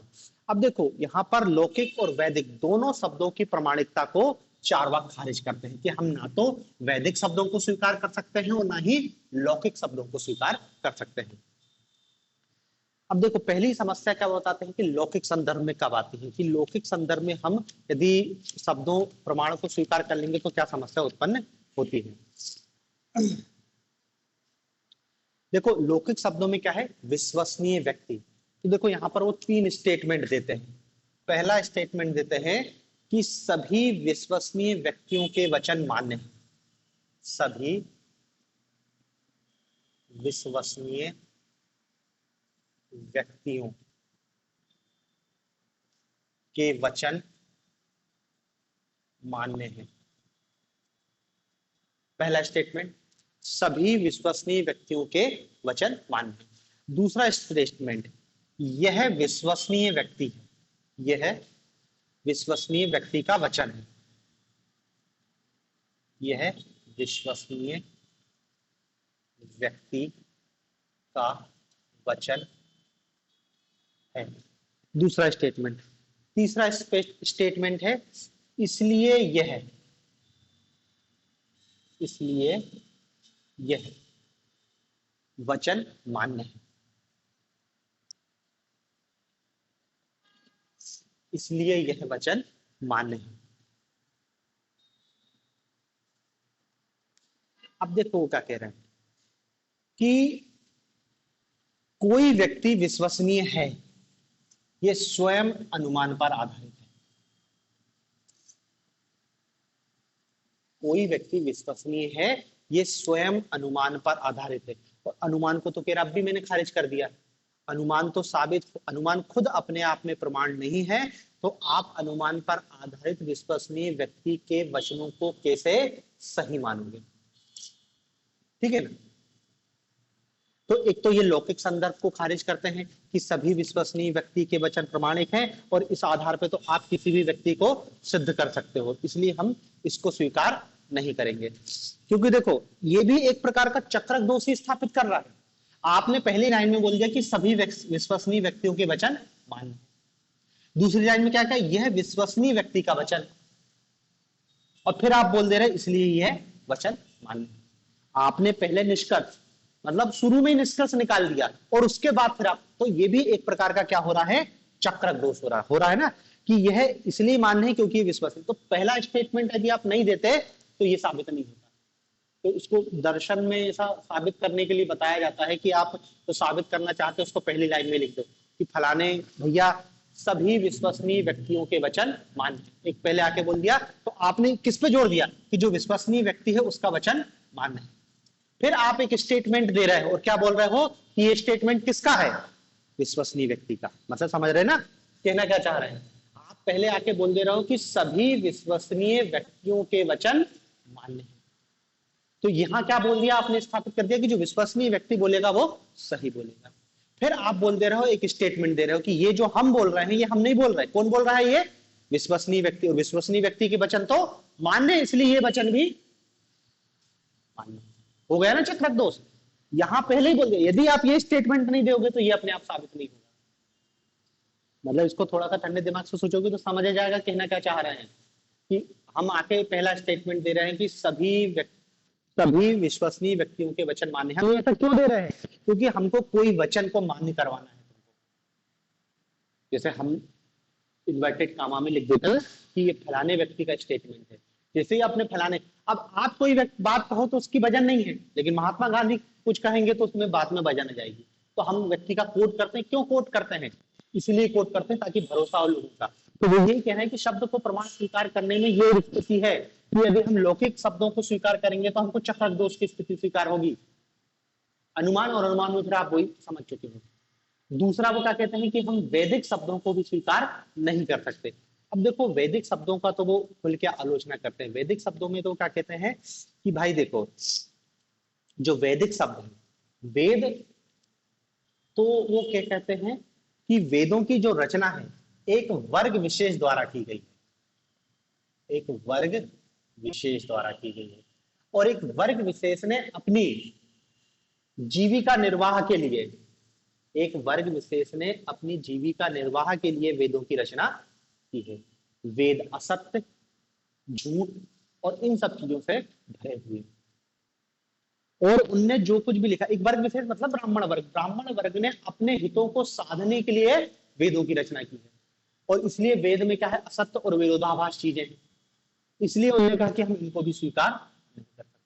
[SPEAKER 2] अब देखो यहाँ पर लौकिक और वैदिक दोनों शब्दों की प्रमाणिकता को चार्वाक खारिज करते हैं कि हम ना तो वैदिक शब्दों को स्वीकार कर सकते हैं और ना ही लौकिक शब्दों को स्वीकार कर सकते हैं। अब देखो पहली समस्या क्या बताते हैं कि लौकिक संदर्भ में कब आती है, कि लौकिक संदर्भ में हम यदि शब्दों प्रमाण को स्वीकार कर लेंगे तो क्या समस्या उत्पन्न होती है। देखो लौकिक शब्दों में क्या है, विश्वसनीय व्यक्ति, तो देखो यहां पर वो तीन स्टेटमेंट देते हैं। पहला स्टेटमेंट देते हैं कि सभी विश्वसनीय व्यक्तियों के वचन मान्य हैं, सभी विश्वसनीय व्यक्तियों के वचन मान्य हैं। पहला स्टेटमेंट, सभी विश्वसनीय व्यक्तियों के वचन मान्य हैं। दूसरा स्टेटमेंट, यह विश्वसनीय व्यक्ति है, यह विश्वसनीय व्यक्ति का वचन है, यह विश्वसनीय व्यक्ति का वचन है। दूसरा स्टेटमेंट। तीसरा स्टेटमेंट है इसलिए यह वचन मान्य है, इसलिए यह वचन मान्य है। अब देखो वो क्या कह रहे हैं कि कोई व्यक्ति विश्वसनीय है, यह स्वयं अनुमान पर आधारित है। कोई व्यक्ति विश्वसनीय है, यह स्वयं अनुमान पर आधारित है, और अनुमान को तो कह रहा अब भी मैंने खारिज कर दिया। अनुमान तो साबित, अनुमान खुद अपने आप में प्रमाण नहीं है, तो आप अनुमान पर आधारित विश्वसनीय व्यक्ति के वचनों को कैसे सही मानोगे, ठीक है ना। तो एक तो ये लौकिक संदर्भ को खारिज करते हैं कि सभी विश्वसनीय व्यक्ति के वचन प्रमाणिक हैं, और इस आधार पे तो आप किसी भी व्यक्ति को सिद्ध कर सकते हो, इसलिए हम इसको स्वीकार नहीं करेंगे। क्योंकि देखो ये भी एक प्रकार का चक्रक दोष ही स्थापित कर रहा है। आपने पहली लाइन में बोल दिया कि सभी विश्वसनीय व्यक्तियों के वचन मान्य, दूसरी लाइन में क्या कहा, यह विश्वसनीय व्यक्ति का वचन, और फिर आप बोल दे रहे इसलिए यह वचन मान्य। आपने पहले निष्कर्ष मतलब शुरू में ही निष्कर्ष निकाल दिया और उसके बाद फिर आप, तो ये भी एक प्रकार का क्या हो रहा है, चक्रक दोष हो रहा है ना, कि यह इसलिए मान्य है क्योंकि विश्वसनीय। तो पहला स्टेटमेंट यदि आप नहीं देते तो ये साबित नहीं होता। तो इसको दर्शन में ऐसा साबित करने के लिए बताया जाता है कि आप तो साबित करना चाहते हो उसको पहली लाइन में लिख दो कि फलाने भैया सभी विश्वसनीय व्यक्तियों के वचन मान्य है। एक पहले आके बोल दिया तो आपने किस पे जोर दिया कि जो विश्वसनीय व्यक्ति है उसका वचन मान्य है। फिर आप एक स्टेटमेंट दे रहे हो और क्या बोल रहे हो कि ये स्टेटमेंट किसका है, विश्वसनीय व्यक्ति का। मतलब समझ रहे ना कहना क्या चाह रहे हैं। आप पहले आके बोल दे रहे हो कि सभी विश्वसनीय व्यक्तियों के वचन मान्य है। तो यहां क्या बोल दिया आपने, स्थापित कर दिया कि जो विश्वसनीय व्यक्ति बोलेगा वो सही बोलेगा। फिर आप बोल दे रहे हो, एक स्टेटमेंट दे रहे हो कि ये जो हम बोल रहे हैं ये हम नहीं बोल रहे, कौन बोल रहा है, ये विश्वसनीय व्यक्ति, और विश्वसनीय व्यक्ति के वचन तो मान्य है इसलिए ये वचन भी मान्य। हो गया ना चक्रक दोष। यहां पहले ही बोल दिया, यदि आप ये स्टेटमेंट नहीं दोगे तो ये अपने आप साबित नहीं होगा। मतलब इसको थोड़ा सा ठंडे दिमाग से सोचोगे तो समझ आ जाएगा कहना क्या चाह रहे हैं कि हम आके पहला स्टेटमेंट दे रहे हैं कि सभी विश्वसनीय व्यक्तियों के वचन मान्य हैं। हम ऐसा क्यों दे रहे हैं, क्योंकि हमको कोई वचन को मान्य करवाना है। जैसे हम इन्वर्टेड कामा में लिख देते हैं कि ये फलाने व्यक्ति का स्टेटमेंट है, जैसे ही आपने फलाने, अब आप कोई बात कहो तो उसकी वजन नहीं है, लेकिन महात्मा गांधी कुछ कहेंगे तो उसमें बात में वजन आ जाएगी। तो हम व्यक्ति का कोट करते हैं, क्यों कोट करते हैं, इसलिए कोट करते हैं ताकि भरोसा हो लोगों का। तो वो यही कह रहे हैं कि शब्द को प्रमाण स्वीकार करने में ये स्थिति है कि यदि हम लौकिक शब्दों को स्वीकार करेंगे तो हमको चक्रक दोष की स्थिति स्वीकार होगी। अनुमान और अनुमान में फिर आप वही समझ चुके हो। दूसरा वो क्या कहते हैं कि हम वैदिक शब्दों को भी स्वीकार नहीं कर सकते। अब देखो वैदिक शब्दों का तो वो खुल के आलोचना करते हैं। वैदिक शब्दों में तो क्या कहते हैं कि भाई देखो जो वैदिक शब्द है, वेद, तो वो क्या कहते हैं कि वेदों की जो रचना है एक वर्ग विशेष द्वारा की गई है, एक वर्ग विशेष द्वारा की गई है, और एक वर्ग विशेष ने अपनी जीविका निर्वाह के लिए, एक वर्ग विशेष ने अपनी जीविका निर्वाह के लिए वेदों की रचना की है। वेद असत्य, झूठ और इन सब चीजों से भरे हुए, और उनने जो कुछ भी लिखा, एक वर्ग विशेष मतलब ब्राह्मण वर्ग, ब्राह्मण वर्ग ने अपने हितों को साधने के लिए वेदों की रचना की है। और इसलिए वेद में क्या है, असत्य और विरोधाभास चीजें हैं, इसलिए उन्होंने कहा कि हम इनको भी स्वीकार नहीं कर सकते।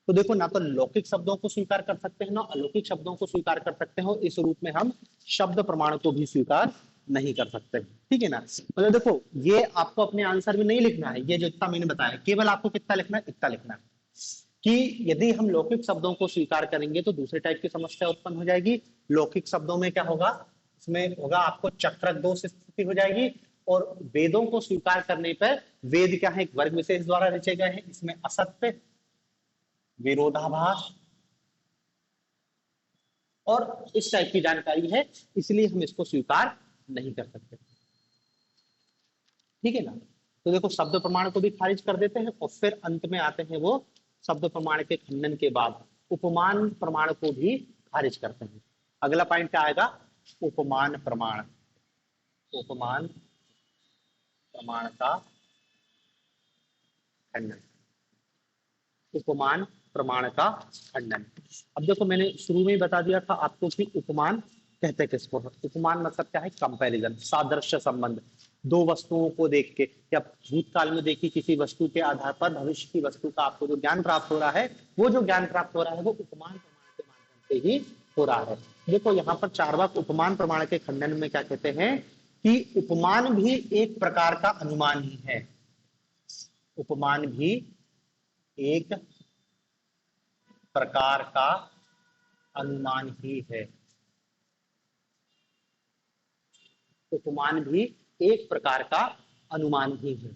[SPEAKER 2] तो देखो ना तो लौकिक शब्दों को स्वीकार कर सकते हैं ना अलौकिक शब्दों को स्वीकार कर सकते हैं, इस रूप में हम शब्द प्रमाण को भी स्वीकार नहीं कर सकते। ठीक है ना। मतलब देखो ये आपको अपने आंसर में नहीं लिखना है, ये जो इतना मैंने बताया केवल आपको कितना लिखना है, इतना लिखना है कि यदि हम लौकिक शब्दों को स्वीकार करेंगे तो दूसरे टाइप की समस्या उत्पन्न हो जाएगी। लौकिक शब्दों में क्या होगा, इसमें होगा आपको चक्रक दोष स्थिति हो जाएगी, और वेदों को स्वीकार करने पर वेद क्या है, एक वर्ग विशेष द्वारा रचे गए हैं, इसमें असत्य, विरोधाभास और इस टाइप की जानकारी है, इसलिए हम इसको स्वीकार नहीं कर सकते। ठीक है ना। तो देखो शब्द प्रमाण को भी खारिज कर देते हैं और फिर अंत में आते हैं वो शब्द प्रमाण के खंडन के बाद उपमान प्रमाण को भी खारिज करते हैं। अगला पॉइंट क्या आएगा, उपमान प्रमाण, उपमान प्रमाण का खंडन, उपमान प्रमाण का खंडन। अब देखो मैंने शुरू में ही बता दिया था आपको कि उपमान कहते किसको, उपमान मतलब क्या है, कंपैरिजन, सादृश्य संबंध। दो वस्तुओं को देख के या भूतकाल में देखी किसी वस्तु के आधार पर भविष्य की वस्तु का आपको जो ज्ञान प्राप्त हो रहा है, वो जो ज्ञान प्राप्त हो रहा है वो उपमान प्रमाण के माध्यम से ही हो रहा है। देखो यहाँ पर चार्वाक उपमान प्रमाण के खंडन में क्या कहते हैं कि उपमान भी एक प्रकार का अनुमान ही है, उपमान भी एक प्रकार का अनुमान ही है, उपमान भी एक प्रकार का अनुमान ही है।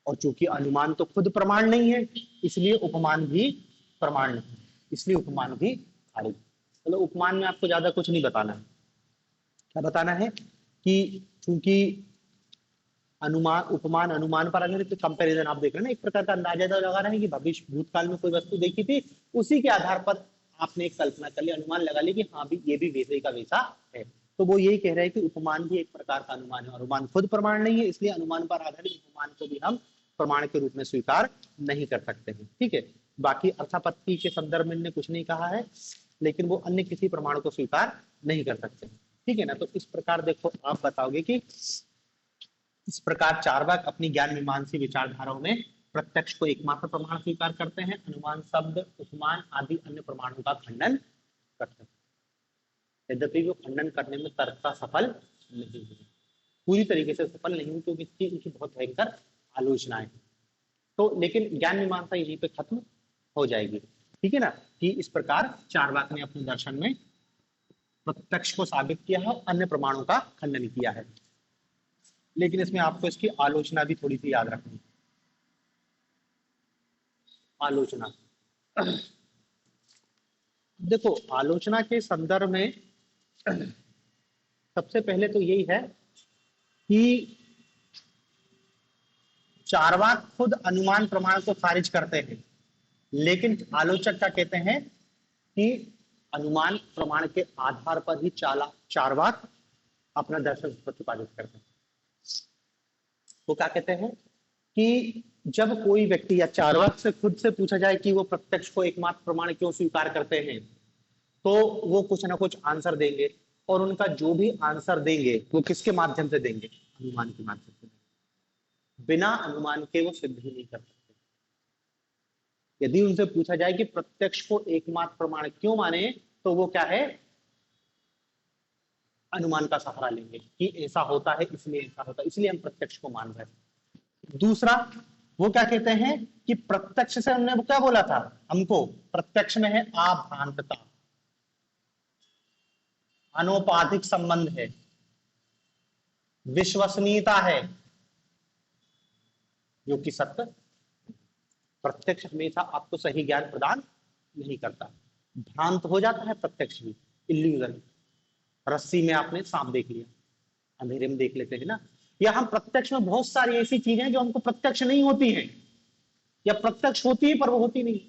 [SPEAKER 2] और चूंकि अनुमान तो खुद प्रमाण नहीं है इसलिए उपमान भी प्रमाण नहीं, इसलिए उपमान भी खारिज। मतलब उपमान में आपको ज्यादा कुछ नहीं बताना है, क्या बताना है कि चूंकि अनुमान, उपमान अनुमान पर आधारित कंपैरिजन आप देख रहे हैं ना, एक प्रकार का अंदाजा लगा रहे हैं कि भविष्य भूतकाल में कोई वस्तु देखी थी, उसी के आधार पर आपने एक कल्पना कर ली, अनुमान लगा ली कि हाँ भी ये भी वैसे का वैसा है। तो वो यही कह रहे हैं कि उपमान भी एक प्रकार का अनुमान है, अनुमान खुद प्रमाण नहीं है, इसलिए अनुमान पर आधारित उपमान को भी हम प्रमाण के रूप में स्वीकार नहीं कर सकते हैं। ठीक है, बाकी अर्थापत्ति के संदर्भ में इन्होंने कुछ नहीं कहा है, लेकिन वो अन्य किसी प्रमाण को स्वीकार नहीं कर सकते। ठीक है ना, तो इस प्रकार देखो आप बताओगे कि इस प्रकार चार्वाक अपनी ज्ञान मीमांसी विचारधाराओं में प्रत्यक्ष को एकमात्र प्रमाण स्वीकार करते हैं, अनुमान, शब्द, उपमान आदि अन्य प्रमाणों का खंडन करते हैं। यद्यपि वो खंडन करने में तर्कता सफल नहीं हुई, पूरी तरीके से सफल नहीं हुई, क्योंकि इसकी उनकी बहुत भयंकर आलोचनाएं। तो लेकिन ज्ञान मीमांसा यहीं पे खत्म हो जाएगी। ठीक है ना, कि इस प्रकार चार्वाक ने अपने दर्शन में प्रत्यक्ष को साबित किया है, अन्य प्रमाणों का खंडन किया है। लेकिन इसमें आपको इसकी आलोचना भी थोड़ी सी याद रखनी। आलोचना देखो, आलोचना के संदर्भ में सबसे पहले तो यही है कि चार्वाक खुद अनुमान प्रमाण को खारिज करते हैं, लेकिन आलोचक क्या कहते हैं कि अनुमान प्रमाण के आधार पर ही चार्वाक अपना दर्शन प्रतिपादित करते हैं। वो क्या कहते हैं कि जब कोई व्यक्ति या चार्वाक से खुद से पूछा जाए कि वो प्रत्यक्ष को एकमात्र प्रमाण क्यों स्वीकार करते हैं, तो वो कुछ ना कुछ आंसर देंगे, और उनका जो भी आंसर देंगे वो किसके माध्यम से देंगे? अनुमान के माध्यम से। बिना अनुमान के वो सिद्ध ही नहीं कर सकते। यदि उनसे पूछा जाए कि प्रत्यक्ष को एकमात्र प्रमाण क्यों माने, तो वो क्या है? अनुमान का सहारा लेंगे कि ऐसा होता है, इसलिए ऐसा होता है, इसलिए हम प्रत्यक्ष को मान रहे हैं। दूसरा, वो क्या कहते हैं कि प्रत्यक्ष से हमने क्या बोला था, हमको प्रत्यक्ष में है आभ्रांतता, अनौपाधिक संबंध है, विश्वसनीयता है, जो कि सत्य। प्रत्यक्ष हमेशा आपको सही ज्ञान प्रदान नहीं करता, भ्रांत हो जाता है प्रत्यक्ष भी, इल्यूजन। रस्सी में आपने सांप देख लिया, अंधेरे में देख लेते हैं ना। या हम प्रत्यक्ष में बहुत सारी ऐसी चीजें हैं जो हमको प्रत्यक्ष नहीं होती हैं, या प्रत्यक्ष होती है पर वो होती नहीं।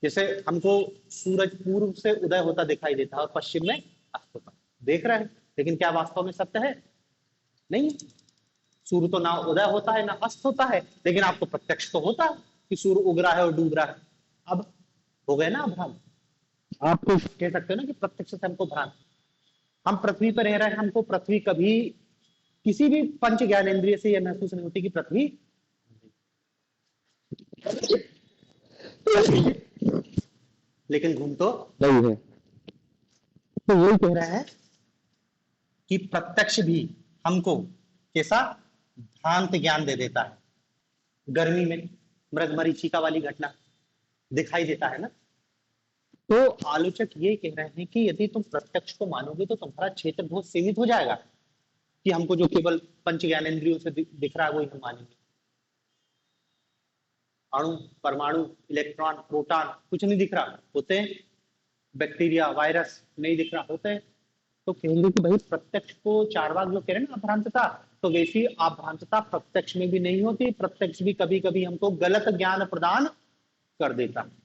[SPEAKER 2] जैसे हमको सूरज पूर्व से उदय होता दिखाई देता है और पश्चिम में अस्त होता, देख रहे हैं, लेकिन क्या वास्तव में सत्य है? नहीं। सूर्य तो ना उदय होता है ना अस्त होता है, लेकिन आपको प्रत्यक्ष तो होता है कि सूर्य उग रहा है और डूब रहा है। अब हो गए ना भ्रांत। आप तो कह सकते हो ना कि प्रत्यक्ष से हमको भ्रांत। हम पृथ्वी पर रह रहे हैं, हमको पृथ्वी कभी किसी भी पंच ज्ञानेंद्रिय से यह महसूस नहीं होती कि पृथ्वी, लेकिन घूम तो रही है। तो यही कह रहा है कि प्रत्यक्ष भी हमको कैसा भ्रांत ज्ञान दे देता है। गर्मी में मृगमरीचिका वाली घटना दिखाई देता है ना। तो आलोचक ये कह रहे हैं कि यदि तुम प्रत्यक्ष को मानोगे तो तुम्हारा क्षेत्र बहुत सीमित हो जाएगा, कि हमको जो केवल पंच ज्ञानेंद्रियों से दिख रहा है वही हम मानेंगे। अणु, परमाणु, इलेक्ट्रॉन, प्रोटॉन कुछ नहीं दिख रहा, होते हैं। बैक्टीरिया, वायरस नहीं दिख रहा, होते हैं। तो कहेंगे कि भाई प्रत्यक्ष को चार्वाक जो कह रहे हैं ना अभ्रांतता, तो वैसी अभ्रांतता प्रत्यक्ष में भी नहीं होती। प्रत्यक्ष भी कभी कभी हमको गलत ज्ञान प्रदान कर देता है।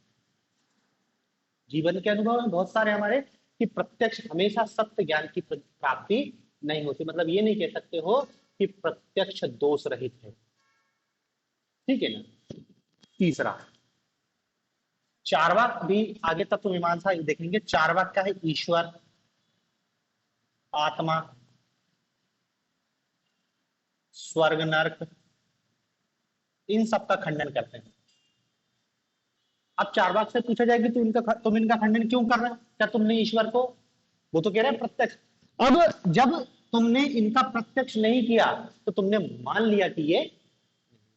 [SPEAKER 2] जीवन के अनुभव में बहुत सारे हमारे कि प्रत्यक्ष हमेशा सत्य ज्ञान की प्राप्ति नहीं होती। मतलब ये नहीं कह सकते हो कि प्रत्यक्ष दोष रहित है। ठीक है ना। तीसरा, चार्वाक भी आगे तत्व मीमांसा देखेंगे। चार्वाक का है ईश्वर, आत्मा, स्वर्ग, नरक, इन सब का खंडन करते हैं। अब चार्वाक से पूछा जाए कि तुम इनका खंडन क्यों कर रहे हो? क्या तुमने ईश्वर को, वो तो कह रहे हैं प्रत्यक्ष। अब जब तुमने इनका प्रत्यक्ष नहीं किया तो तुमने मान लिया कि ये,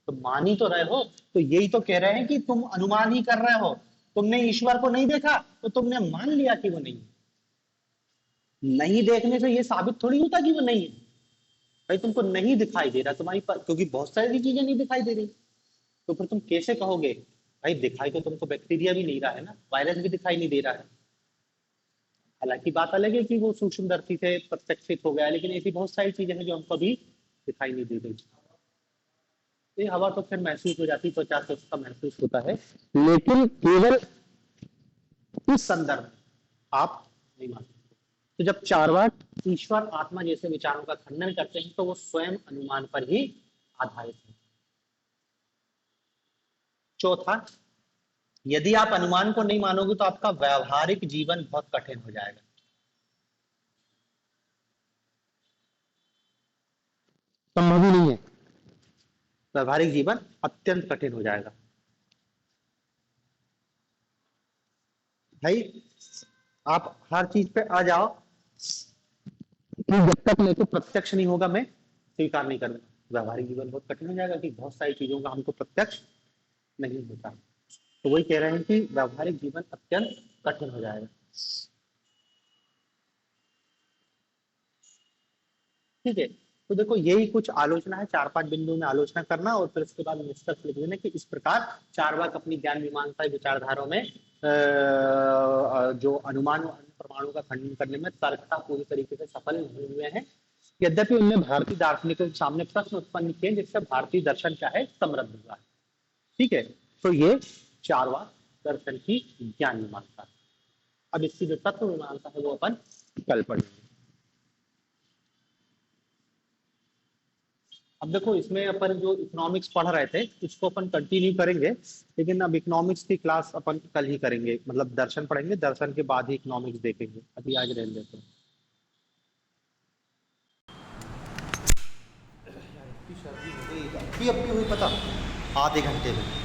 [SPEAKER 2] तो मान ही तो रहे हो। तो यही तो कह रहे हैं कि तुम अनुमान ही कर रहे हो। तुमने ईश्वर को नहीं देखा तो तुमने मान लिया कि वो नहीं है। नहीं देखने से ये साबित थोड़ी होता कि वो नहीं है। भाई तुमको नहीं दिखाई दे रहा तुम्हारी क्योंकि बहुत सारी चीजें नहीं दिखाई दे रही, तो फिर तुम कैसे कहोगे? भाई दिखाई तो तुमको बैक्टीरिया भी नहीं रहा है ना, वायरस भी दिखाई नहीं दे रहा है। हालांकि बात अलग है कि वो सूक्ष्मदर्शी से प्रत्यक्षित हो गया, लेकिन ऐसी बहुत सारी चीजें हैं जो हमको अभी दिखाई नहीं दे रही। ये हवा तो फिर महसूस हो जाती, त्वचा से उसका महसूस होता है, लेकिन केवल इस संदर्भ आप नहीं मान सकते। तो जब चार्वाक ईश्वर आत्मा जैसे विचारों का खंडन करते हैं तो वो स्वयं अनुमान पर ही आधारित है। चौथा, यदि आप अनुमान को नहीं मानोगे तो आपका व्यावहारिक जीवन बहुत कठिन हो जाएगा।
[SPEAKER 1] संभव ही नहीं है, व्यावहारिक जीवन अत्यंत कठिन हो जाएगा। भाई आप हर चीज पे आ जाओ कि जब तक मेरे को प्रत्यक्ष नहीं होगा मैं स्वीकार नहीं करूंगा, व्यावहारिक जीवन बहुत कठिन हो जाएगा कि बहुत सारी चीजों का हमको प्रत्यक्ष नहीं होता। तो वही कह रहे हैं कि व्यावहारिक जीवन अत्यंत कठिन हो जाएगा। ठीक है, तो देखो यही कुछ आलोचना है, 4-5 बिंदु में आलोचना करना और फिर उसके बाद निष्कर्ष लिख देना कि इस प्रकार चार्वाक अपनी ज्ञान मीमांसा विचारधाराओं में जो अनुमान और अन्य प्रमाणों का खंडन करने में तर्कता पूरी तरीके से सफल नहीं हुए हैं। यद्यपि उनने भारतीय दार्शनिकों के सामने प्रश्न उत्पन्न किए जिससे भारतीय दर्शन क्या है, समृद्ध हुआ है। ठीक है, तो ये चार्वाक दर्शन की ज्ञान मीमांसा। अब इसकी जो तत्व मीमांसा है वो अपन कल पढ़ेंगे। अब देखो इसमें अपन जो इकोनॉमिक्स पढ़ रहे थे उसको अपन कंटिन्यू करेंगे, लेकिन अब इकोनॉमिक्स की क्लास अपन कल ही करेंगे, मतलब दर्शन पढ़ेंगे, दर्शन के बाद ही इकोनॉमिक्स देखेंगे। अभी आज रहने देते हैं।
[SPEAKER 2] हुई पता आधे घंटे में।